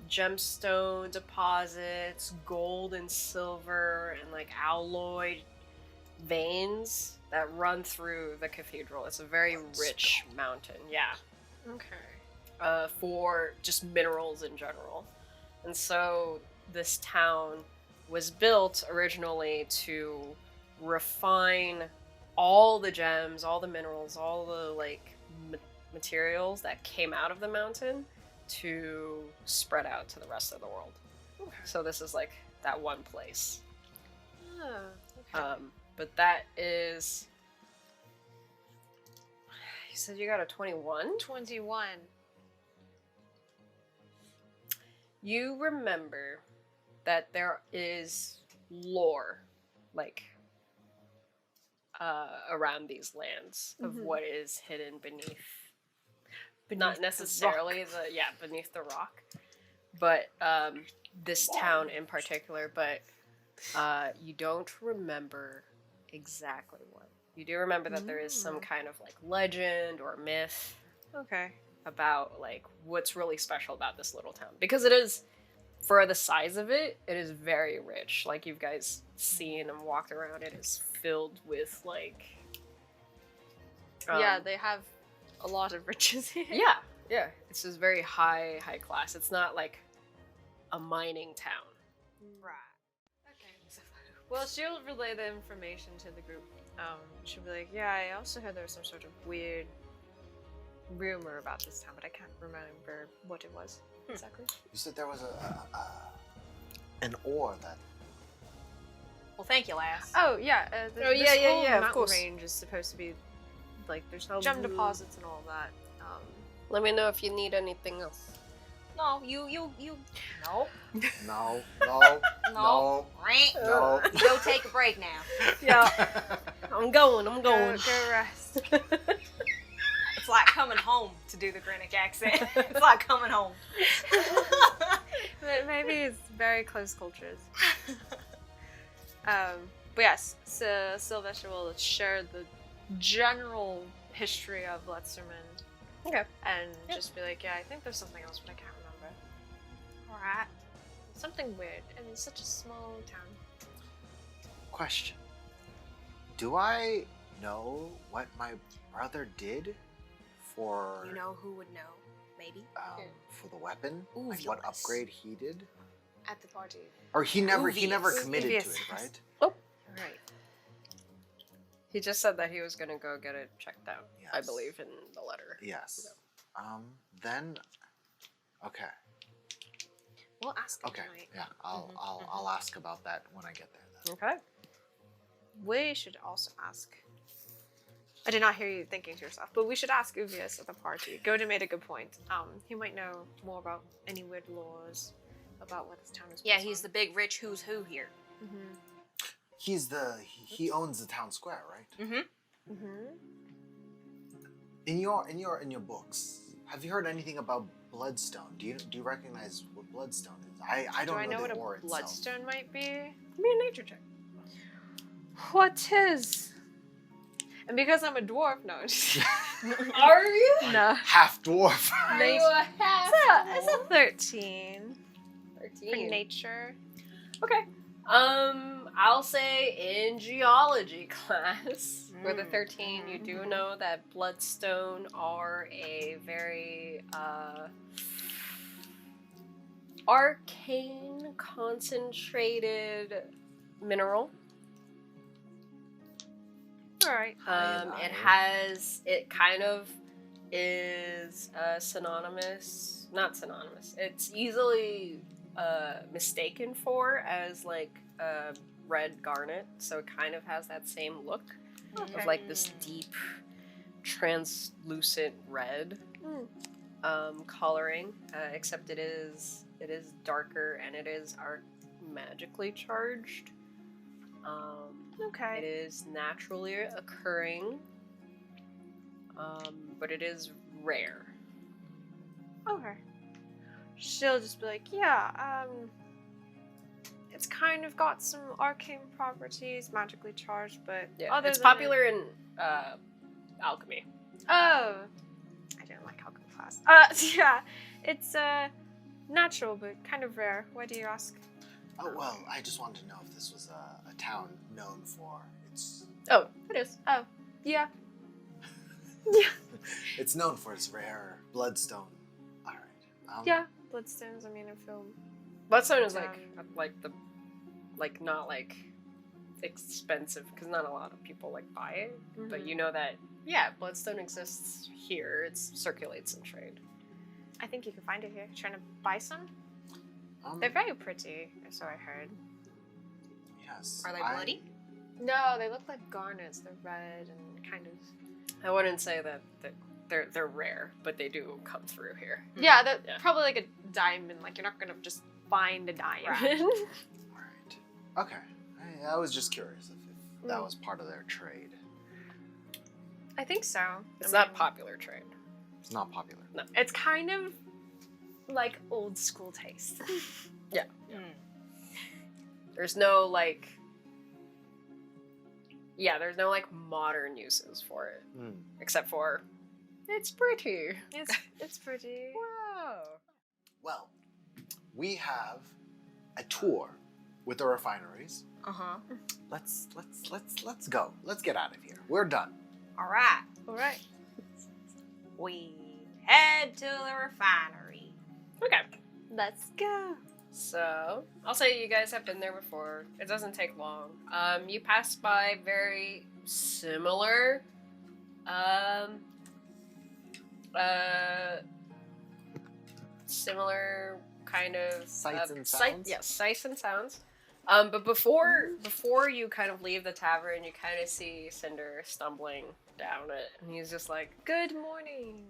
gemstone deposits, gold and silver, and like alloyed veins that run through the cathedral. It's a very rich mountain, yeah, Okay. for just minerals in general. And so this town was built originally to refine all the gems, all the minerals, all the like materials that came out of the mountain to spread out to the rest of the world. Okay. So this is like that one place. Okay. But that is. You said you got a 21? 21. You remember that there is lore, like, around these lands of what is hidden beneath. Not necessarily beneath the rock, but this town in particular. But you don't remember exactly what. You do remember that there is some kind of like legend or myth Okay. about like what's really special about this little town, because it is, for the size of it, it is very rich. Like you've guys seen and walked around, it is filled with like Yeah, they have a lot of riches here. yeah, it's just very high class. It's not like a mining town. Right. Okay. Well, she'll relay the information to the group. She'll be like, yeah, I also heard there was some sort of weird rumor about this town, but I can't remember what it was exactly. You said there was an ore that. Well, thank you, lass. Oh, yeah. This whole of mountain course. range is supposed to be, like, there's Gem gem deposits and all that. Let me know if you need anything else. No, you. Nope. No. No. Right. No. Go take a break now. Yeah, I'm going. Go rest. It's like coming home to do the Greenwich accent. It's like coming home. But maybe it's very close cultures. But yes, so Sylvester will share the general history of Letzerman. Okay. And just be like, yeah, I think there's something else, but I can't remember. Alright. Something weird, and it's such a small town. Question. Do I know what my brother did for You know who would know? Maybe? for the weapon? Ooh, Like what Villains. upgrade he did? At the party. Or he never Uvius. committed to Uvius. it, right? Right. He just said that he was gonna go get it checked out. I Yes. believe in the letter. Yes. Then okay. We'll ask him Okay. tonight. Yeah. I'll ask about that when I get there then. Okay. We should also ask. I did not hear you thinking to yourself, but we should ask Uvius at the party. Goda made a good point. He might know more about any weird laws about what this town is. Yeah, he's the big rich who's who here. Mm-hmm. He owns the town square, right? Mm-hmm. Mm-hmm. In your books, have you heard anything about bloodstone? Do you recognize what bloodstone is? I don't Do I know the what ore a itself. bloodstone might be? Give me a nature check. What is? And because I'm a dwarf, no. Are you? No. Half dwarf. Are you a half? It's a 13 for 13. nature. Okay. I'll say in geology class, for the 13, you do know that bloodstone are a very arcane, concentrated mineral. All right. It kind of is not synonymous. It's easily mistaken for as like red garnet, so it kind of has that same look of like this deep, translucent red coloring. Except it is darker and it is magically charged. Okay. It is naturally occurring, but it is rare. Okay. She'll just be like, yeah, it's kind of got some arcane properties, magically charged, but other it's than popular in alchemy. Oh, I didn't like alchemy class. Yeah, it's natural but kind of rare. Why do you ask? Oh well, I just wanted to know if this was a town known for its. Oh, it is. Oh, yeah. It's known for its rare bloodstone. All right. Yeah, bloodstones. I mean, I feel. Bloodstone is not like expensive because not a lot of people like buy it. But you know that bloodstone exists here. It circulates in trade. I think you can find it here. Trying to buy some? Um, They're very pretty, so I heard. Yes. Are they bloody? No, they look like garnets. They're red and kind of. I wouldn't say that they're rare, but they do come through here. Yeah, they're Yeah. probably like a diamond. Like you're not gonna just find a diamond. All right. Okay. I was just curious if that was part of their trade. I think so. It's I not mean, popular trade. It's not popular. No. It's kind of like old school taste. There's no like. Yeah, there's no like modern uses for it, except for it's pretty. It's pretty. Wow. Well, we have a tour with the refineries. Uh-huh. Let's go. Let's get out of here. We're done. All right. All right. We head to the refinery. Okay. Let's go. So, I'll say you guys have been there before. It doesn't take long. You pass by very similar, similar kind of Sights and sounds? Yes, sights and sounds. But before you kind of leave the tavern, you kind of see Cinder stumbling down it, and he's just like, Good morning.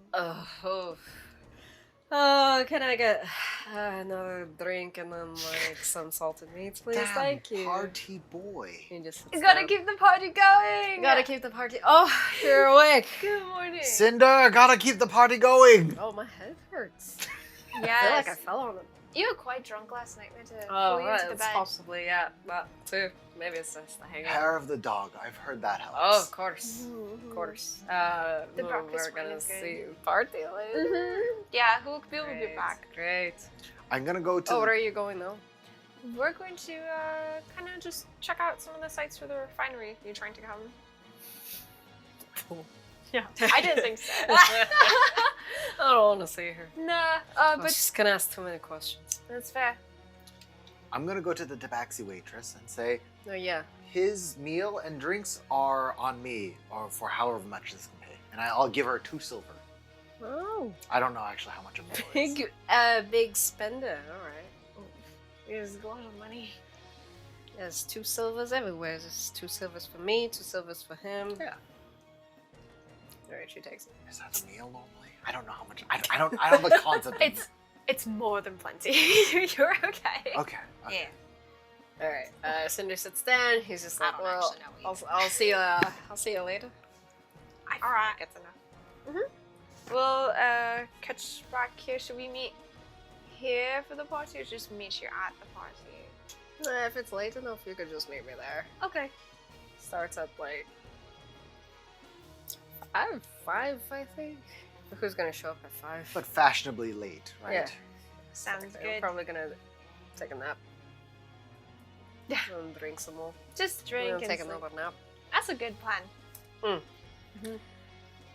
can I get another drink and then like some salted meats, please? Damn, Thank you. party boy. He just sits You gotta down. keep the party going. Gotta keep the party. Oh, you're awake. Good morning. Cinder, gotta keep the party going. Oh, my head hurts. I Yes. feel like I fell on it. You were quite drunk last night. We had to Oh, pull you into the that's bed. possibly, yeah. That too. Maybe it's just the hangover. Hair of the dog. I've heard that helps. Oh, of course. Mhm. Of course. The We're breakfast wine gonna is good. see party later. Mhm. Yeah, we'll be Great, back. Great. I'm gonna go to. Oh, where are you going though? We're going to kind of just check out some of the sites for the refinery. You trying to come? Yeah, I didn't think so. I don't want to see her. Nah, But but she's gonna ask too many questions. that's fair. I'm gonna go to the tabaxi waitress and say Oh yeah. his meal and drinks are on me, or for however much this can pay, and I'll give her 2 silver. Oh. I don't know actually how much a meal is. Big spender. All right. There's a lot of money. There's 2 silvers everywhere. There's 2 silvers for me, 2 silvers for him. Yeah. All right, she takes it. Is that a meal normally? I don't know how much. I don't have the concept. It's more than plenty. You're okay. Okay. Yeah. All right. Cinder sits down. He's just I like, don't well, actually know either. I'll see you. I'll see you later. All right. That's enough. We'll catch back here. Should we meet here for the party, or just meet you at the party? If it's late enough, you could just meet me there. Okay. Starts at like 5, I think. Who's gonna show up at 5? But fashionably late, right? Yeah. Sounds I'm good. probably gonna take a nap. Yeah. And drink some more. Just I'm drink gonna and take sleep. another nap. That's a good plan. All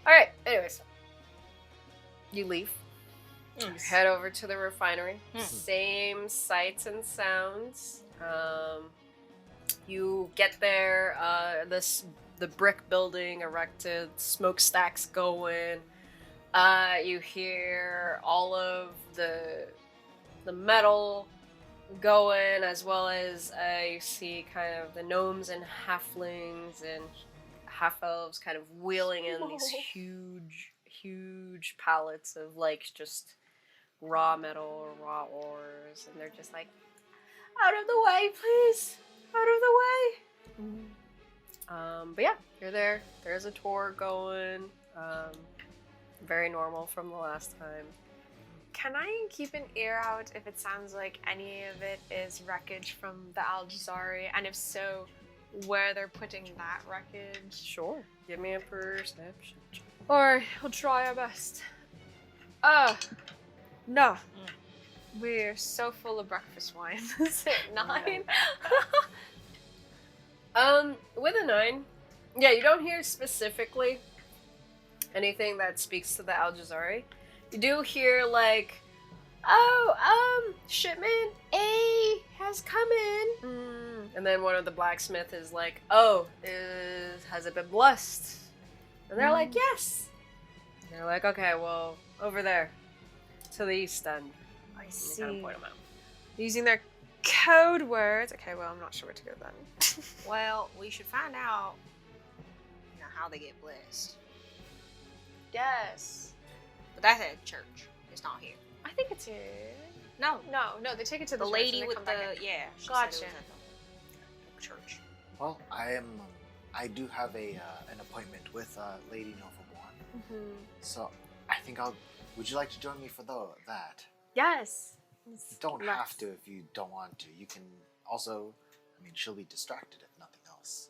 right. Anyways, you leave. You Yes. head over to the refinery. Hmm. Same sights and sounds. You get there. The brick building erected, smokestacks going. You hear all of the metal going, as well as you see kind of the gnomes and halflings and half elves kind of wheeling in these huge pallets of like just raw metal or raw ores, and they're just like, out of the way, please, out of the way. But yeah, you're there. There's a tour going. Very normal from the last time. Can I keep an ear out if it sounds like any of it is wreckage from the Al-Jazari, and if so, where they're putting that wreckage? Sure. Give me a perception check. Or we'll try our best. No. We're so full of breakfast wine. Is it 9? With a 9, yeah, you don't hear specifically anything that speaks to the Al-Jazari. You do hear like, shipment A has come in. And then one of the blacksmith is like, has it been blessed? And they're like, yes. And they're like, okay, well, over there, to the east end. I And see. they kind of point them out. Using their code words. Okay, well, I'm not sure where to go then. Well, we should find out, how they get blessed. Yes. But that's at church. It's not here. I think it's here. No, No, they take it to the the church and lady they with come back the in. she Gotcha. said it was at the church. Well, I do have an appointment with Lady Novaborn, Mhm. so I think would you like to join me for that? Yes. You don't have to if you don't want to. You can also, she'll be distracted if nothing else.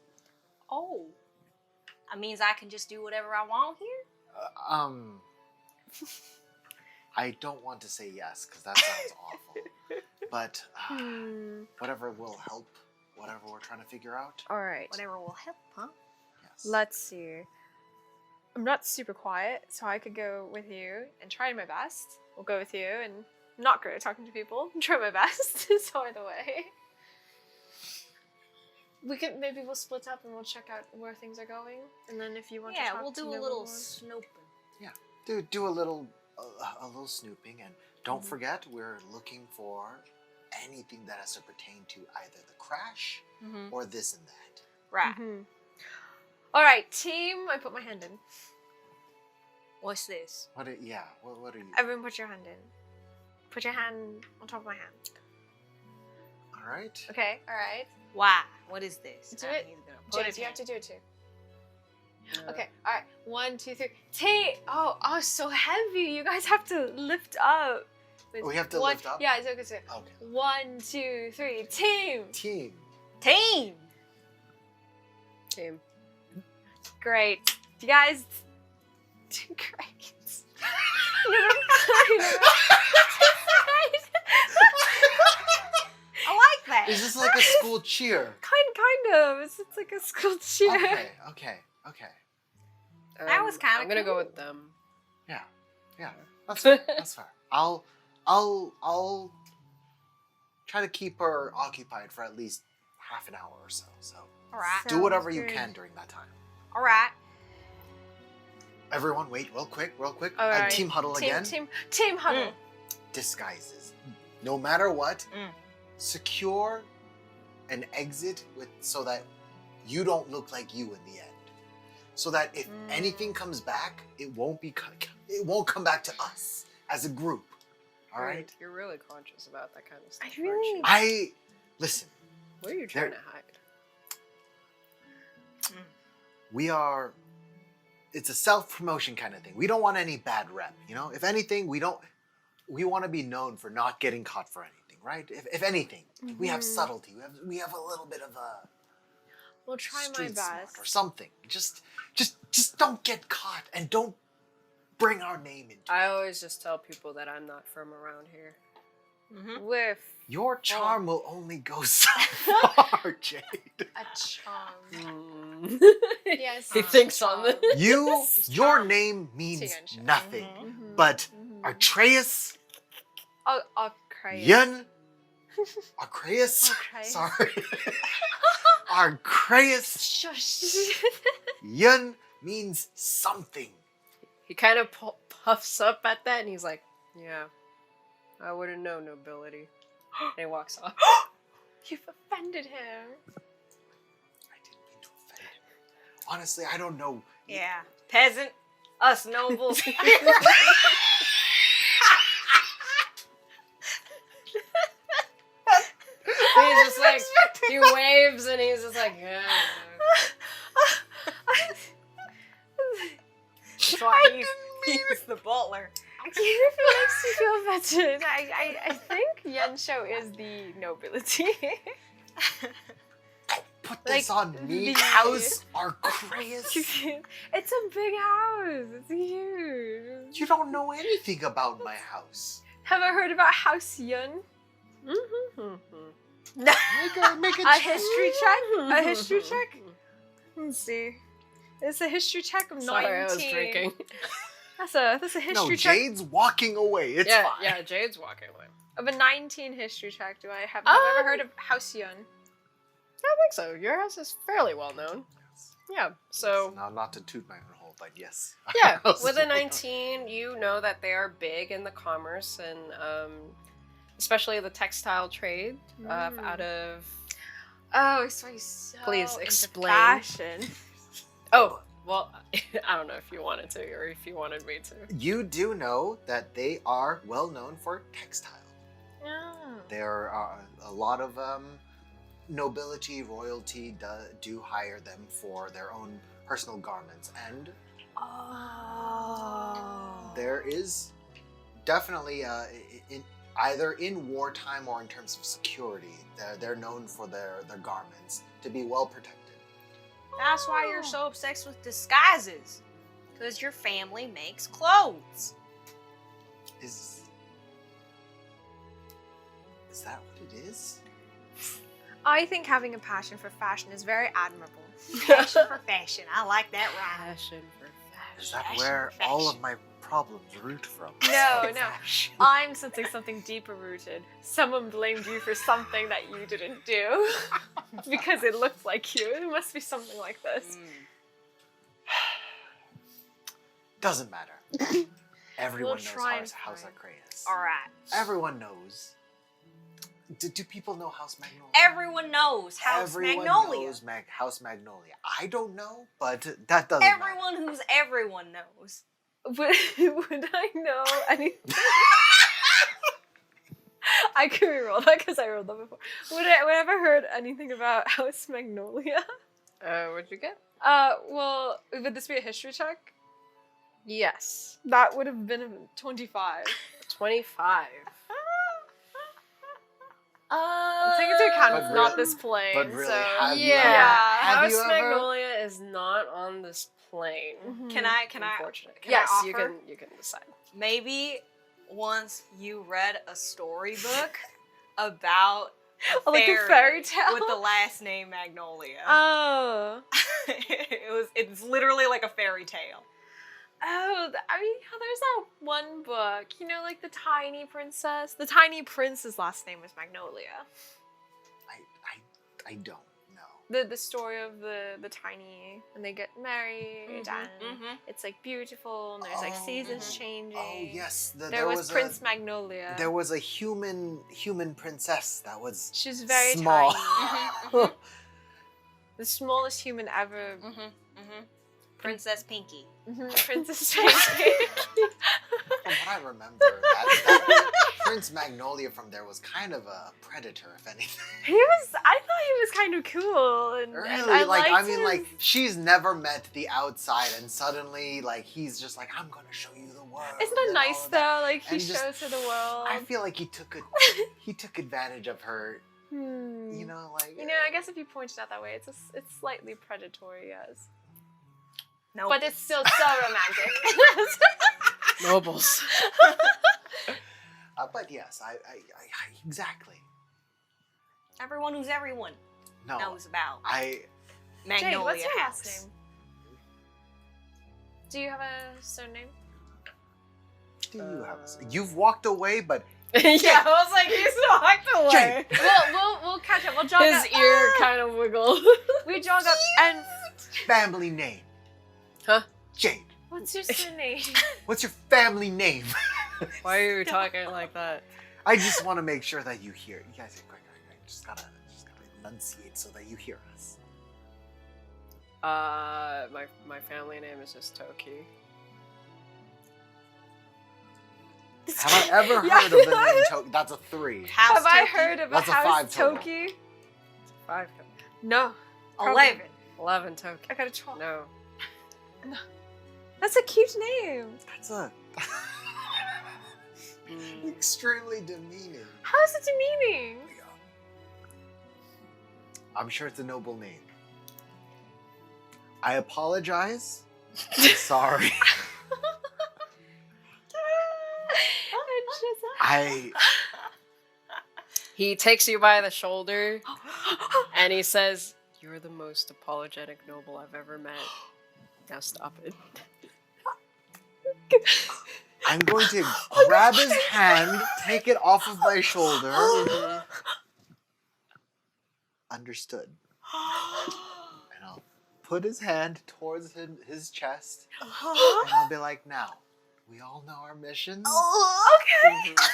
Oh, that means I can just do whatever I want here. I don't want to say yes because that sounds awful, but whatever will help, whatever we're trying to figure out. All right. Whatever will help, huh? Yes. Let's see. I'm not super quiet, so I could go with you and try my best. We'll go with you, and not great at talking to people. Try my best. So either way. Maybe we'll split up and we'll check out where things are going. And then if you want to talk we'll to do a no little one- snooping. Do a little snooping, and don't forget we're looking for anything that has to pertain to either the crash or this and that. Right. Mhm. All right, team. I put my hand in. What's this? What are you? Everyone, put your hand in. Put your hand on top of my hand. All right. Okay. All right. Why? What is this? Do I'm it. either gonna put James, it you in. have to do it too. Okay. All right. 1, 2, 3. T. Oh, so heavy. You guys have to lift up. We have to One- lift up? Yeah, it's okay. Okay. 1, 2, 3. Team. Team. Team. Team. Great. You guys. Great. I like that. Is this like a school cheer? Kind of. It's like a school cheer. Okay. That was kinda I'm gonna go cool. with them. Yeah. That's fair. That's fair. I'll try to keep her occupied for at least half an hour or so. So All right. do whatever you good. can during that time. All right. Everyone, wait, real quick. All right. Team huddle again. Team huddle. Disguises. No matter what, Mm. secure an exit so that you don't look like you in the end. So that if anything comes back, it won't come back to us as a group. All right. You're really conscious about that kind of stuff. I really- aren't you? Listen. What are you trying to hide? We are. It's a self-promotion kind of thing. We don't want any bad rep, you know. If anything, we want to be known for not getting caught for anything, right? If anything, we have subtlety. We have a little bit of a We'll try my street smart best. or something. Just don't get caught and don't bring our name into it. I always just tell people that I'm not from around here. With Your charm will only go so far, Jade. a charm. Yes. He thinks on this. Your name means Tian. nothing. Mhm. But Mhm. Artreus, Oh, crazy. Yun, Arcreus, Okay. sorry. Arcreus, Shush. Yun means something. He kind of puffs up at that and he's like, yeah, I wouldn't know nobility. And he walks off. You've offended him. I didn't mean to offend him. Honestly, I don't know. Yeah. Peasant. Us nobles. He's just like, he waves and he's just like, yeah. That's why he's the butler. Even if it makes you feel better, I think Yensho is the nobility. Put this Like, on me, the- House Arcreus. It's a big house. It's huge. You don't know anything about my house. Have I heard about House Yun? Make a A history check? A history check? Let's see. It's a history check of 19. Sorry, I was drinking. That's a history No, check Jade's walking away. It's yeah, fine. yeah, Jade's walking away. of a 19 history check. Have you ever heard of House Yun? I think so. Your house is fairly well known. Yeah, so Now, not to toot my own hole, but yes. yeah, House with is a well known. 19, you know that they are big in the commerce and especially the textile trade out of. Oh, so he's so Please into explain. fashion. Oh, well, I don't know if you wanted to or if you wanted me to. You do know that they are well known for textile. There are a lot of nobility, royalty do hire them for their own personal garments, and there is definitely either in wartime or in terms of security, they're known for their garments to be well protected. That's why you're so obsessed with disguises. Because your family makes clothes. Is that what it is? I think having a passion for fashion is very admirable. Passion for fashion. I like that rhyme. Passion for Is fashion. that where all of my problems root from. No, So- no. I'm sensing something deeper rooted. Someone blamed you for something that you didn't do. Because it looked like you. It must be something like this. Doesn't matter. Everyone knows try and House find- Acreus. Alright. Everyone knows. Do people know House Magnolia? Everyone knows House Everyone Magnolia. knows House Magnolia. I don't know, but that doesn't matter. Everyone who's everyone knows. Would I know anything? I could reroll that because I rolled that before. Would I ever heard anything about House Magnolia? What'd you get? Well, would this be a history check? Yes. That would have been a 25. 25. Take into account But it's not really- this plane, but really, so have you Yeah, ever- have House you ever- Magnolia is not on this plane. Can I Unfortunately. can I Yes, you offer? can decide. maybe once you read a storybook about Like a fairy tale? with the last name Magnolia. Oh. It's literally like a fairy tale. Oh, I mean, there's that one book, you know, like the tiny princess. The tiny prince's last name was Magnolia. I don't know. The story of the tiny, and they get married, and it's like beautiful, and there's like seasons changing. Oh yes, There was Prince Magnolia. There was a human princess that was She's very small. tiny. The smallest human ever. Princess Pinky. Princess Pinky. From what I remember, that Prince Magnolia from there was kind of a predator, if anything. I thought he was kind of cool. And Really? I I liked mean, his- like, she's never met the outside, and suddenly, like, he's just like, I'm gonna show you the world. Isn't that and all nice of that. though? Like he And just- shows her the world. I feel like he took advantage of her. Hmm. You know, like. You know, I guess if you point it out that way, it's slightly predatory, yes. No, But it's still so romantic. Nobles. But yes, I exactly. everyone who's everyone No, knows about I. Magnolia Jade, what's your House. last name? Do you have a surname? Do you have? You've walked away, but Yeah. I was like, he's walked away. We'll catch up. We'll jog His up. ear kind of wiggled. We jog up and family name. Huh? Jade. what's your surname? What's your family name? Why are you talking like that? I just want to make sure that you hear. You guys, quick. Just gotta enunciate so that you hear us. My family name is just Toki. Have I ever Yeah. heard of the name Toki? That's a 3. House Have I Toki? heard of That's a a house 5 total. Toki? 5. No. Probably. 11. 11 Toki. I got a 12. No. That's a cute name. That's a Mm. extremely demeaning. How is it demeaning? I'm sure it's a noble name. I apologize. Sorry. He takes you by the shoulder and he says, "You're the most apologetic noble I've ever met. Now stop it." I'm going to grab his hand, take it off of my shoulder. Mhm. Understood. And I'll put his hand towards his chest, and I'll be like, now, we all know our missions. Okay. Mhm.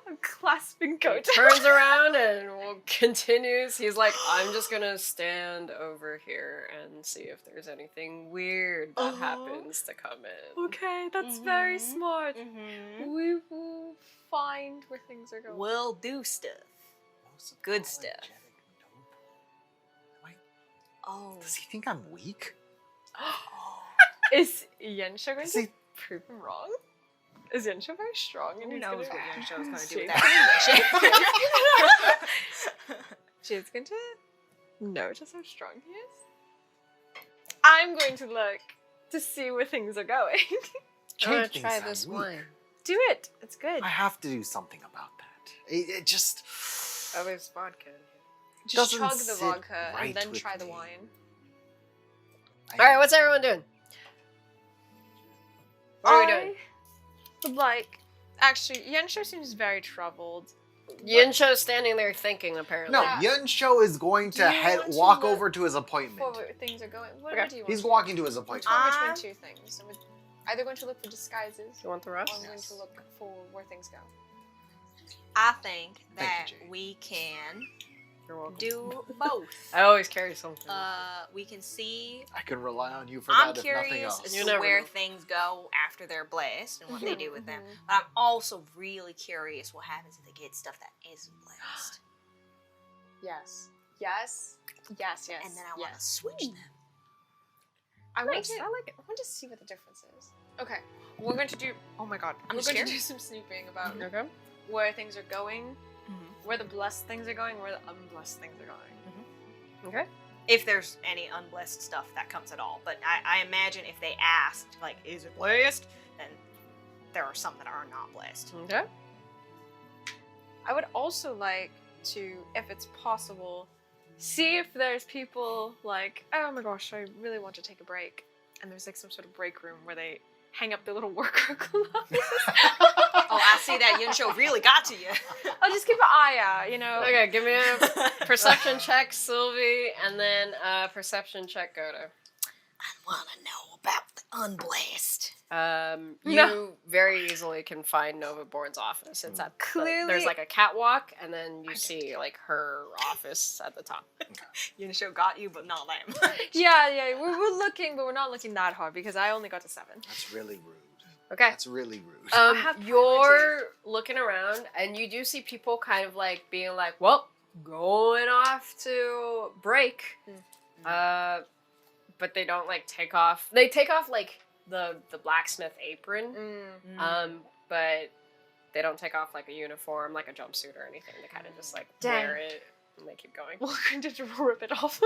I'm clasping He Goto. turns around and continues. He's like, "I'm just gonna stand over here and see if there's anything weird that happens to come in." Okay, that's very Mhm. smart. Mm-hmm. We will find where things are going. We'll do stuff. Most Good stuff. apologetic noble. Oh. Does he think I'm weak? Is Yensha going Does to he- prove him wrong? Is Yensha very strong? And Who he's knows gonna... what Yensha was going to do with She's- that information? She's going to notice how strong he is. I'm going to look to see where things are going. I'm gonna Jade thinks try I'm this weak. wine. Do it. It's good. I have to do something about that. It just. Oh, there's vodka in here. Just doesn't chug the sit vodka right and then with try the me. wine. All right, what's everyone doing? What are we would like. Actually, Yensho seems very troubled. Yinsho's standing there thinking, apparently. No, Yeah. Yunsho is going Do you to want to walk look over to his appointment. For where things are going. What Okay. do you want? He's to walking to do? his I'm appointment. torn between two things. I'm either going to look for disguises, You want the or rest? I'm going to look for where things go. I think Thank that you, Jay. we can You're welcome. do both. I always carry something. We can see. I can rely on you for I'm that if nothing curious else. as You to never where know. things go after they're blessed and what they do with them. Mhm. But I'm also really curious what happens if they get stuff that isn't blessed. Yes. Yes. Yes. Yes. And then I want to yes. switch them. I want Nice, to. I like it. I want to see what the difference is. Okay. We're going to do. Oh my god. I'm We're going scared. to do some snooping about Okay. where things are going, Mhm. where the blessed things are going, where the unblessed things are going. Okay. If there's any unblessed stuff that comes at all. But I imagine if they asked, like, is it blessed? Then there are some that are not blessed. Okay. I would also like to, if it's possible, see if there's people like, oh my gosh, I really want to take a break. And there's like some sort of break room where they hang up their little worker clothes. Oh, I see that Yunsho really got to you. I'll just keep an eye out, you know. Okay, give me a perception check, Sylvie, and then a perception check, Goda. I want to know about the unblessed. You No. very easily can find Novaborn's office. It's at Clearly- there's like a catwalk, and then you see like her office at the top. Yunsho got you, but not them. Yeah, we're looking, but we're not looking that hard because I only got to 7. That's really rude. Okay. That's really rude. I have You're looking around, and you do see people kind of like being like, "Well, going off to break," but they don't like take off. They take off like the blacksmith apron, but they don't take off like a uniform, like a jumpsuit or anything. They kind of just like wear it and they keep going. We're going to rip it off.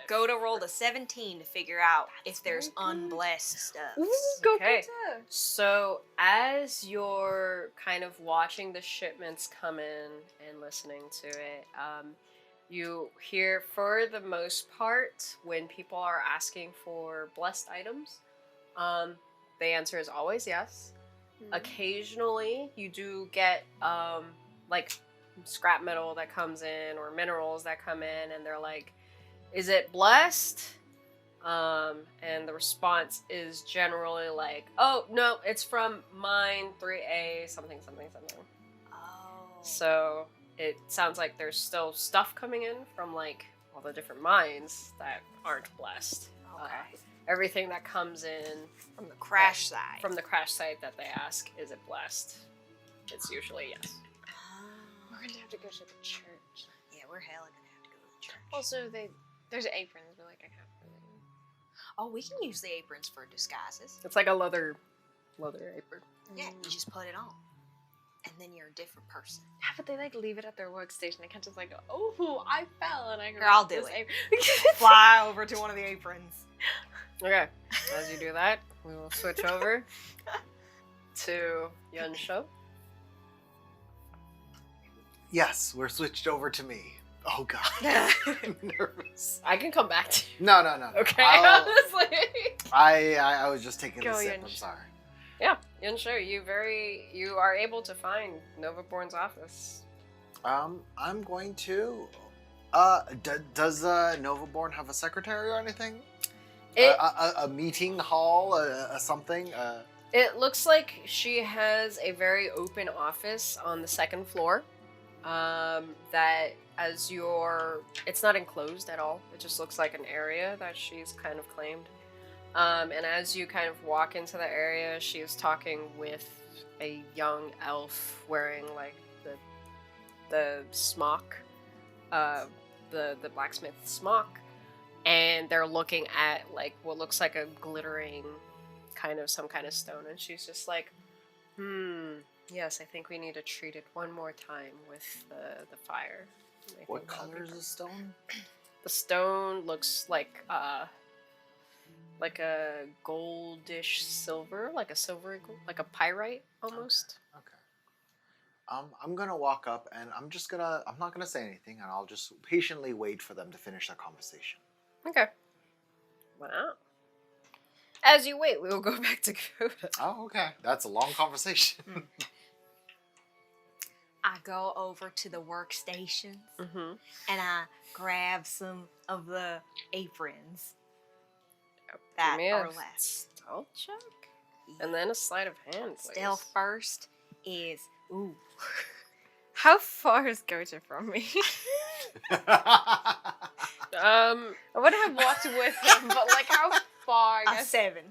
Goda rolled a 17 to figure out if there's very good. unblessed stuff. Go Okay. Peter. So as you're kind of watching the shipments come in and listening to it, you hear for the most part when people are asking for blessed items, the answer is always yes. Occasionally you do get like scrap metal that comes in or minerals that come in and they're like, is it blessed? And the response is generally like, oh, no, it's from mine 3A, something, something, something. Oh. So it sounds like there's still stuff coming in from like all the different mines that aren't blessed. Okay. Everything that comes in From the crash side. from the crash site that they ask, is it blessed? It's usually yes. We're going to have to go to the church. Yeah, we're hella gonna have to go to the church. Also, there's aprons, but like I can't really. Oh, we can use the aprons for disguises. It's like a leather apron. Yeah, you just put it on. And then you're a different person. Yeah, but they like leave it at their workstation. They can't just like, oh, I fell and I. Here, I'll do this it. apron." Fly over to one of the aprons. Okay, as you do that, we will switch over to Yunsho. Yes, we're switched over to me. Oh god, I'm nervous. I can come back to you. No, no, no. no. Okay, I'll- honestly. I was just taking Go, a sip. I'm Yunsh. sorry. Yeah, Yunsho, you are able to find Novaborn's office. I'm going to. Does Novaborn have a secretary or anything? It A meeting hall, something. it looks like she has a very open office on the second floor. That as it's not enclosed at all. It just looks like an area that she's kind of claimed. And as you kind of walk into the area, she is talking with a young elf wearing like the smock, the blacksmith smock, and they're looking at like what looks like a glittering some kind of stone, and she's just like, yes, I think we need to treat it one more time with the fire. I What think that'll be color is the stone? The stone looks like a goldish silver, like a silvery gold, like a pyrite almost. Okay. I'm gonna walk up and I'm not gonna say anything and I'll just patiently wait for them to finish their conversation. Okay. Wow. As you wait, we will go back to Coda. Oh, okay. That's a long conversation. I go over to the workstations Mm-hmm. and I grab some of the aprons Give that me are a left. stealth check, and then a sleight of hand, please. Stealth first is ooh. How far is Goja from me? I would have walked with him, but like how far? I A guess. 7.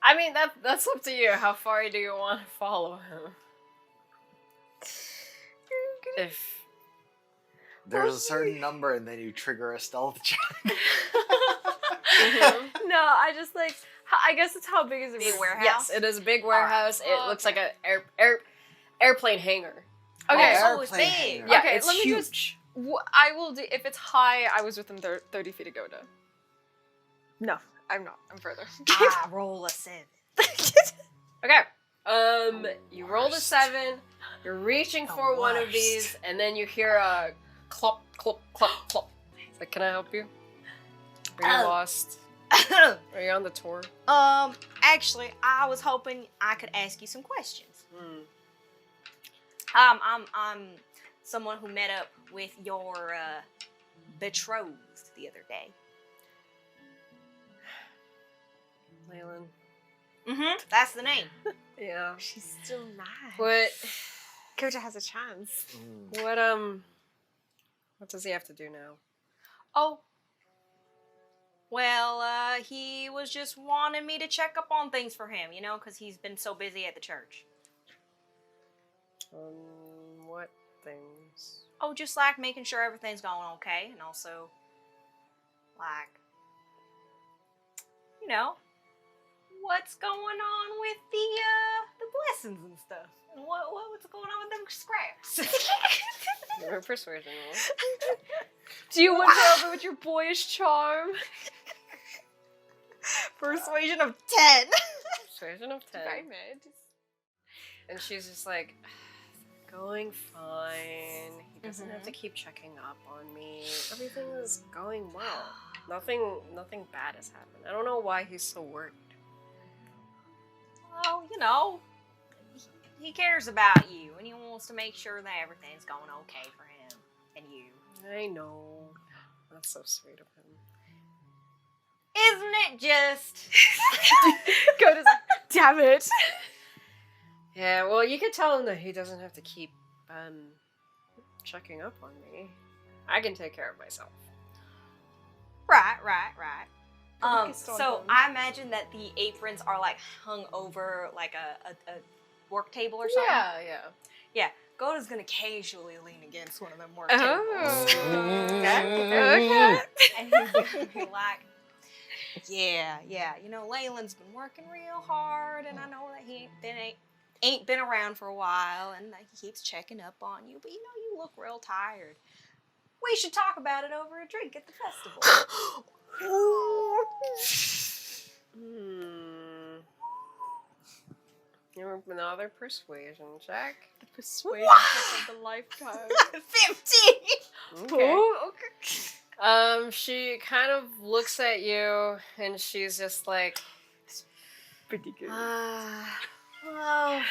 I mean, that's up to you. How far do you want to follow him? If There's a certain number, and then you trigger a stealth check. No, I just like. I guess it's how big is the Big room? warehouse? yes, it is a big warehouse. It looks like a airplane hangar. Okay. Oh, it's Airplane big. hangar. Yeah, Okay, it's let me huge. just- I will do if it's high. I was within 30 feet of Goda. No, I'm not. I'm further. I roll a 7. Okay. You roll the Worst. 7. You're reaching The for one of worst. these, and then you hear a clop, clop, clop, clop. It's like, can I help you? Are you Oh. lost? Are you on the tour? Actually, I was hoping I could ask you some questions. Hmm. I'm someone who met up with your betrothed the other day. Leyland. Mm-hmm. That's the name. Yeah. She's still nice. What? Goja has a chance. What does he have to do now? Oh. Well, he was just wanting me to check up on things for him, you know, because he's been so busy at the church. What things? Oh, just like making sure everything's going okay, and also, like, you know, what's going on with the blessings and stuff, and what's going on with them scraps. Your persuasion roll. Do you want to over with your boyish charm? Persuasion of 10. Persuasion of 10. Very mid. And she's just like, going fine. He doesn't have to keep checking up on me. Everything is going well. Nothing bad has happened. I don't know why he's so worried. Well, you know, he cares about you, and he wants to make sure that everything's going okay for him and you. I know. That's so sweet of him. Isn't it just? Goda's like, damn it. Yeah, well, you could tell him that he doesn't have to keep checking up on me. I can take care of myself. Right. can start So them. I imagine that the aprons are like hung over like a work table or something. Yeah. Goda's gonna casually lean against one of them work Oh. tables. Okay. And he's gonna be like, yeah, you know, Leyland's been working real hard, and I know that he ain't been around for a while, and that he keeps checking up on you, but you know, you look real tired. We should talk about it over a drink at the festival. You're another persuasion check. The persuasion check of the lifetime. 15! Okay. Oh, okay. She kind of looks at you and she's just like, Pretty good. well,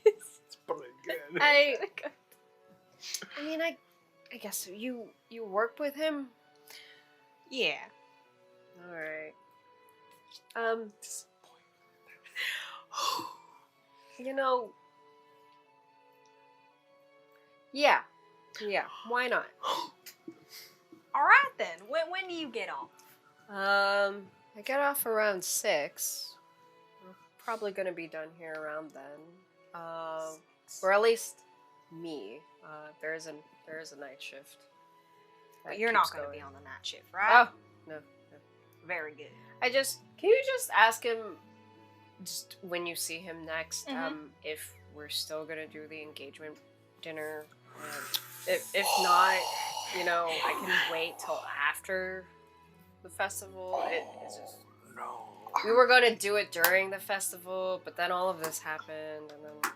It's pretty good. I mean, I guess you work with him. Yeah. All right. You know, yeah, why not? All right then. When do you get off? I get off around 6. We're probably gonna be done here around then. Or at least me. There is a night shift. But that you're not keeps going to be going. on the night shift, right? Oh, no. Very good. Can you just ask him, just when you see him next, Mhm. if we're still gonna do the engagement dinner? If not, you know, I can wait till after the festival. It's just, No. we were gonna do it during the festival, but then all of this happened, and then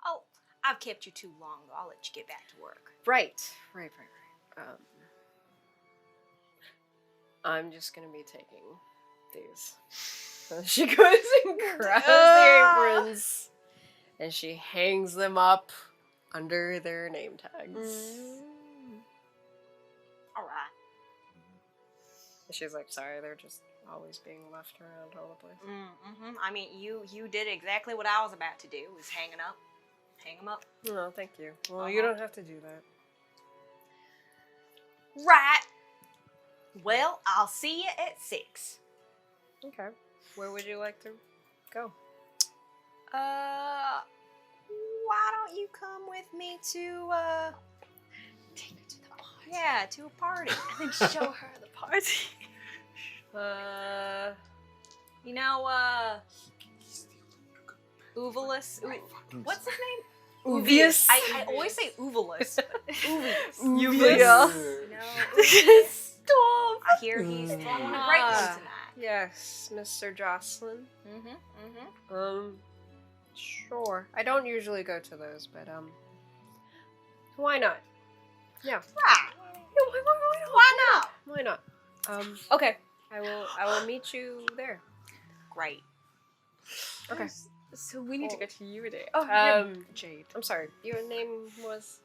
Oh, I've kept you too long, though. I'll let you get back to work. right. I'm just gonna be taking these. So she goes and grabs the aprons, and she hangs them up under their name tags. All right. And she's like, sorry, they're just always being left around all the place. I mean, you did exactly what I was about to do. Was hang them up. No, thank you. Well, you don't have to do that. Right. Well, I'll see you at 6. Okay. Where would you like to go? Why don't you come with me to Take her to the party. yeah, to a party? And then show her the party. You know, Uvalus. What's his name? Uvius. I always say Uvalus. Uvia. Stop. I hear he's throwing a great one tonight. Yes, Mr. Jocelyn. Mm-hmm. Sure. I don't usually go to those, but why not? Yeah. Right. Why not? Why not? Okay. I will meet you there. Great. Okay. So we need to go to you today. Jade. I'm sorry. Your name was.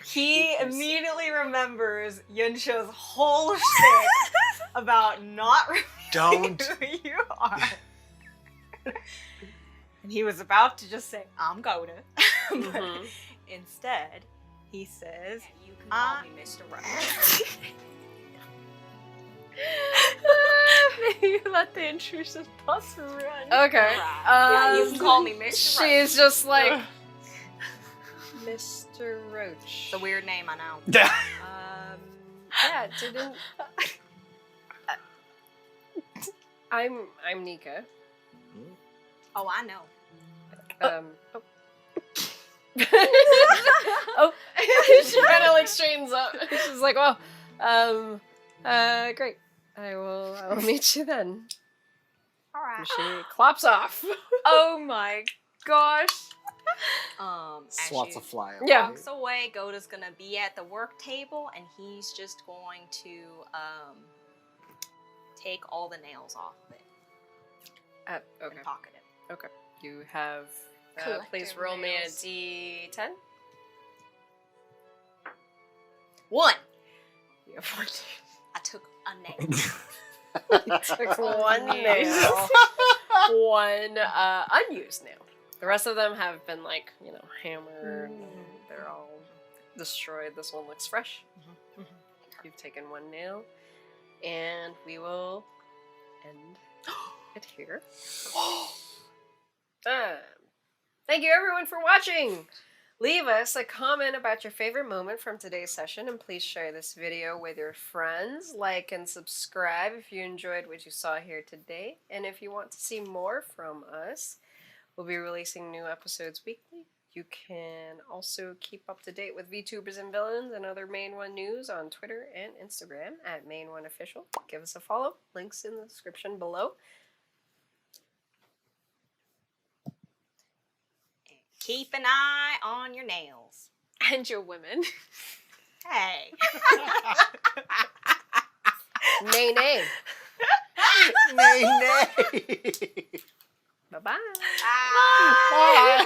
He immediately remembers Yunsho's whole shit about not remembering Don't. who you are. And he was about to just say, I'm Goda. But instead, he says, you can call me Mr. Roach. You let the intrusive thoughts run. Okay. Yeah, you can call me Mr. Roach. She's just like Mr. Roach. It's a weird name, I know. Yeah, didn't. I'm Nika. Oh, I know. Oh, she kind of like straightens up. She's like, well, great. I will meet you then. All right. And she clops off. Oh my gosh. As Swats you a fly away. Yeah. walks away, Goda's gonna be at the work table, and he's just going to take all the nails off of it Okay. and pocket it. Okay. You have. Collector Please roll me a nails. D10. 1. You have 1. I took a nail. Took one nail. One unused nail. The rest of them have been like, hammered. And they're all destroyed. This one looks fresh. You've taken one nail. And we will end it here. Thank you everyone for watching! Leave us a comment about your favorite moment from today's session, and please share this video with your friends. Like and subscribe if you enjoyed what you saw here today. And if you want to see more from us, we'll be releasing new episodes weekly. You can also keep up to date with VTubers and Villains and other Main One news on Twitter and Instagram at Main1Official. Give us a follow. Links in the description below. Keep an eye on your nails. And your women. Hey. Nay, nay. Nay, nay. Bye-bye. Bye. Bye.